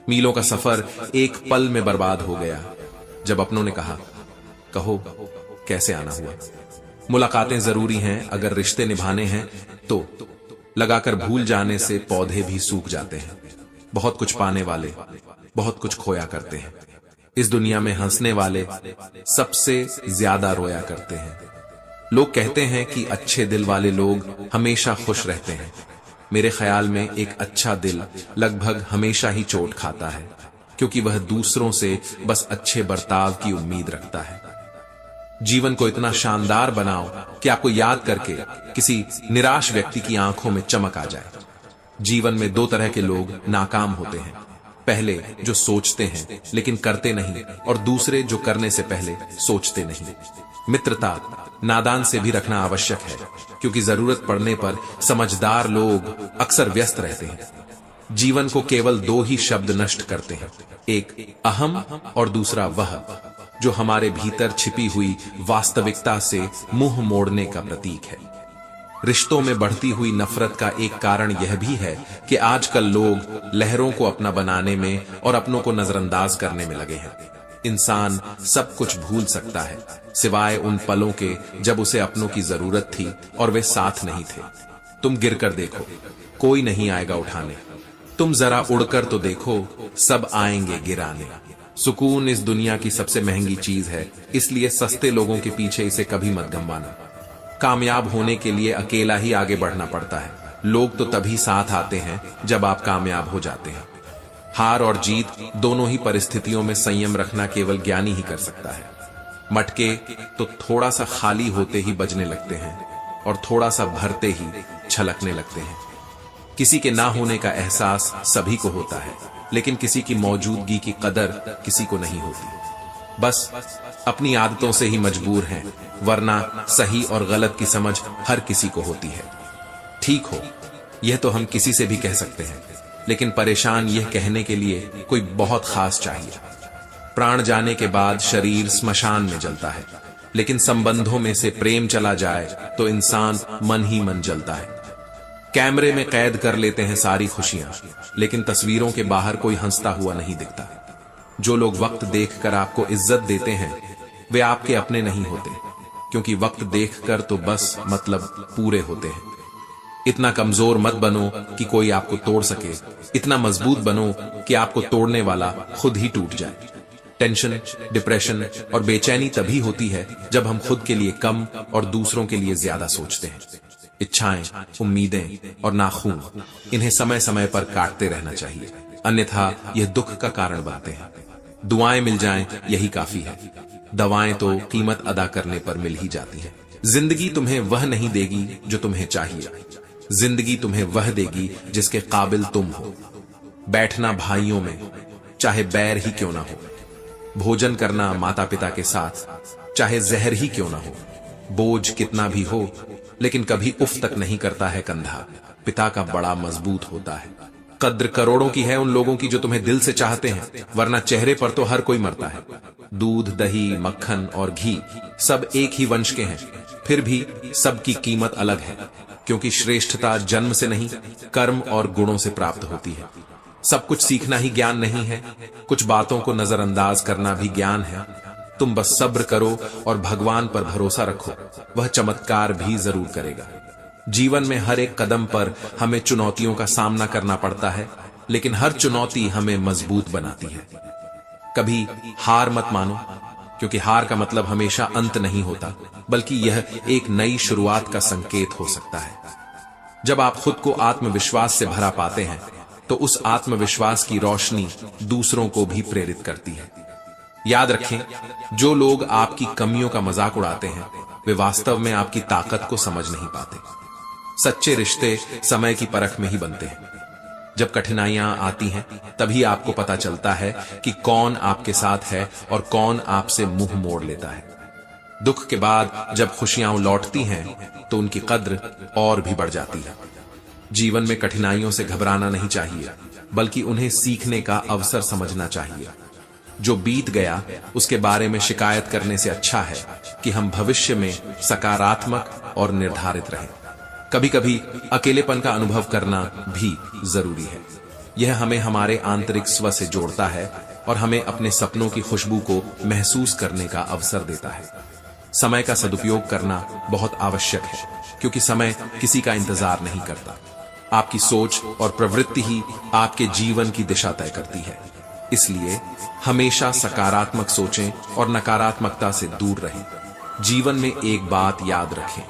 मीलों का सफर एक पल में बर्बाद हो गया जब अपनों ने कहा, कहो कैसे आना हुआ। मुलाकातें जरूरी हैं अगर रिश्ते निभाने हैं तो। लगाकर भूल जाने से पौधे भी सूख जाते हैं। बहुत कुछ पाने वाले बहुत कुछ खोया करते हैं। इस दुनिया में हंसने वाले सबसे ज्यादा रोया करते हैं। लोग कहते हैं कि अच्छे दिल वाले लोग हमेशा खुश रहते हैं। मेरे ख्याल में एक अच्छा दिल लगभग हमेशा ही चोट खाता है, क्योंकि वह दूसरों से बस अच्छे बर्ताव की उम्मीद रखता है। जीवन को इतना शानदार बनाओ कि आपको याद करके किसी निराश व्यक्ति की आंखों में चमक आ जाए। जीवन में दो तरह के लोग नाकाम होते हैं, पहले जो सोचते हैं लेकिन करते नहीं, और दूसरे जो करने से पहले सोचते नहीं। मित्रता नादान से भी रखना आवश्यक है, क्योंकि जरूरत पड़ने पर समझदार लोग अक्सर व्यस्त रहते हैं। जीवन को केवल दो ही शब्द नष्ट करते हैं, एक अहम और दूसरा वह, जो हमारे भीतर छिपी हुई वास्तविकता से मुंह मोड़ने का प्रतीक है। रिश्तों में बढ़ती हुई नफरत का एक कारण यह भी है कि आजकल लोग लहरों को अपना बनाने में और अपनों को नजरअंदाज करने में लगे हैं। इंसान सब कुछ भूल सकता है सिवाय उन पलों के जब उसे अपनों की जरूरत थी और वे साथ नहीं थे। तुम गिरकर देखो, कोई नहीं आएगा उठाने। तुम जरा उड़कर तो देखो, सब आएंगे गिराने। सुकून इस दुनिया की सबसे महंगी चीज है, इसलिए सस्ते लोगों के पीछे इसे कभी मत गंवाना। कामयाब होने के लिए अकेला ही आगे बढ़ना पड़ता है। लोग तो तभी साथ आते हैं जब आप कामयाब हो जाते हैं। हार और जीत दोनों ही परिस्थितियों में संयम रखना केवल ज्ञानी ही कर सकता है। मटके तो थोड़ा सा खाली होते ही बजने लगते हैं और थोड़ा सा भरते ही छलकने लगते हैं। किसी के ना होने का एहसास सभी को होता है, लेकिन किसी की मौजूदगी की कदर किसी को नहीं होती। बस अपनी आदतों से ही मजबूर हैं, वरना सही और गलत की समझ हर किसी को होती है। ठीक हो, यह तो हम किसी से भी कह सकते हैं, लेकिन परेशान यह कहने के लिए कोई बहुत खास चाहिए। प्राण जाने के बाद शरीर स्मशान में जलता है, लेकिन संबंधों में से प्रेम चला जाए तो इंसान मन ही मन जलता है। कैमरे में कैद कर लेते हैं सारी खुशियां, लेकिन तस्वीरों के बाहर कोई हंसता हुआ नहीं दिखता। जो लोग वक्त देखकर आपको इज्जत देते हैं वे आपके अपने नहीं होते, क्योंकि वक्त देखकर तो बस मतलब पूरे होते हैं। इतना कमजोर मत बनो कि कोई आपको तोड़ सके, इतना मजबूत बनो कि आपको तोड़ने वाला खुद ही टूट जाए। टेंशन, डिप्रेशन और बेचैनी तभी होती है जब हम खुद के लिए कम और दूसरों के लिए ज्यादा सोचते हैं। इच्छाएं, उम्मीदें और नाखून, इन्हें समय समय पर काटते रहना चाहिए, अन्यथा यह दुख का कारण बनते हैं। दुआएं मिल जाएं यही काफी है, दवाएं तो कीमत अदा करने पर मिल ही जाती हैं। जिंदगी तुम्हें वह नहीं देगी जो तुम्हें चाहिए, जिंदगी तुम्हें वह देगी जिसके काबिल तुम हो। बैठना भाइयों में, चाहे बैर ही क्यों ना हो। भोजन करना माता पिता के साथ, चाहे जहर ही क्यों ना हो। बोझ कितना भी हो, लेकिन कभी उफ तक नहीं करता है कंधा, पिता का बड़ा मजबूत होता है। कद्र करोड़ों की है उन लोगों की जो तुम्हें दिल से चाहते हैं, वरना चेहरे पर तो हर कोई मरता है। दूध, दही, मक्खन और घी सब एक ही वंश के हैं, फिर भी सबकी कीमत अलग है, क्योंकि श्रेष्ठता जन्म से नहीं, कर्म और गुणों से प्राप्त होती है। सब कुछ सीखना ही ज्ञान नहीं है, कुछ बातों को नजरअंदाज करना भी ज्ञान है। तुम बस सब्र करो और भगवान पर भरोसा रखो, वह चमत्कार भी जरूर करेगा। जीवन में हर एक कदम पर हमें चुनौतियों का सामना करना पड़ता है, लेकिन हर चुनौती हमें मजबूत बनाती है। कभी हार मत मानो, क्योंकि हार का मतलब हमेशा अंत नहीं होता, बल्कि यह एक नई शुरुआत का संकेत हो सकता है। जब आप खुद को आत्मविश्वास से भरा पाते हैं, तो उस आत्मविश्वास की रोशनी दूसरों को भी प्रेरित करती है। याद रखें, जो लोग आपकी कमियों का मजाक उड़ाते हैं, वे वास्तव में आपकी ताकत को समझ नहीं पाते। सच्चे रिश्ते समय की परख में ही बनते हैं। जब कठिनाइयां आती हैं, तभी आपको पता चलता है कि कौन आपके साथ है और कौन आपसे मुंह मोड़ लेता है। दुख के बाद जब खुशियां लौटती हैं, तो उनकी कद्र और भी बढ़ जाती है। जीवन में कठिनाइयों से घबराना नहीं चाहिए, बल्कि उन्हें सीखने का अवसर समझना चाहिए। जो बीत गया उसके बारे में शिकायत करने से अच्छा है कि हम भविष्य में सकारात्मक और निर्धारित रहें। कभी कभी अकेलेपन का अनुभव करना भी जरूरी है। यह हमें हमारे आंतरिक स्व से जोड़ता है और हमें अपने सपनों की खुशबू को महसूस करने का अवसर देता है। समय का सदुपयोग करना बहुत आवश्यक है, क्योंकि समय किसी का इंतजार नहीं करता। आपकी सोच और प्रवृत्ति ही आपके जीवन की दिशा तय करती है। इसलिए हमेशा सकारात्मक सोचें और नकारात्मकता से दूर रहें। जीवन में एक बात याद रखें,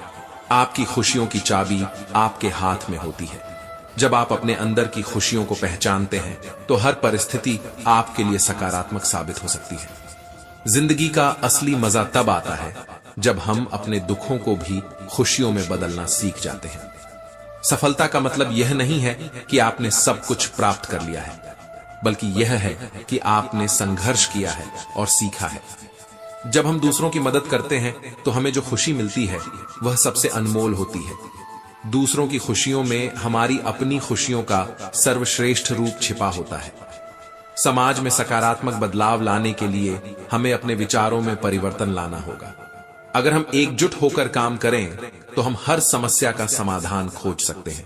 आपकी खुशियों की चाबी आपके हाथ में होती है। जब आप अपने अंदर की खुशियों को पहचानते हैं, तो हर परिस्थिति आपके लिए सकारात्मक साबित हो सकती है। जिंदगी का असली मजा तब आता है जब हम अपने दुखों को भी खुशियों में बदलना सीख जाते हैं। सफलता का मतलब यह नहीं है कि आपने सब कुछ प्राप्त कर लिया है, बल्कि यह है कि आपने संघर्ष किया है और सीखा है। जब हम दूसरों की मदद करते हैं, तो हमें जो खुशी मिलती है वह सबसे अनमोल होती है। दूसरों की खुशियों में हमारी अपनी खुशियों का सर्वश्रेष्ठ रूप छिपा होता है। समाज में सकारात्मक बदलाव लाने के लिए हमें अपने विचारों में परिवर्तन लाना होगा। अगर हम एकजुट होकर काम करें, तो हम हर समस्या का समाधान खोज सकते हैं।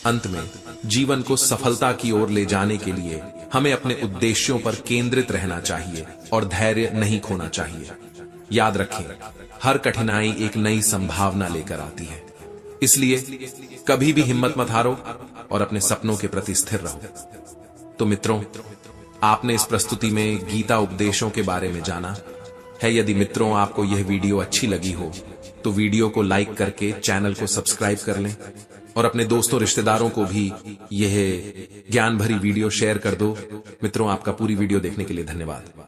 अंत में जीवन को सफलता की ओर ले जाने के लिए हमें अपने उद्देश्यों पर केंद्रित रहना चाहिए और धैर्य नहीं खोना चाहिए। याद रखें, हर कठिनाई एक नई संभावना लेकर आती है। इसलिए कभी भी हिम्मत मत हारो और अपने सपनों के प्रति स्थिर रहो। तो मित्रों, आपने इस प्रस्तुति में गीता उपदेशों के बारे में जाना है। यदि मित्रों आपको यह वीडियो अच्छी लगी हो, तो वीडियो को लाइक करके चैनल को सब्सक्राइब कर लें और अपने दोस्तों रिश्तेदारों को भी यह ज्ञान भरी वीडियो शेयर कर दो। मित्रों, आपका पूरी वीडियो देखने के लिए धन्यवाद।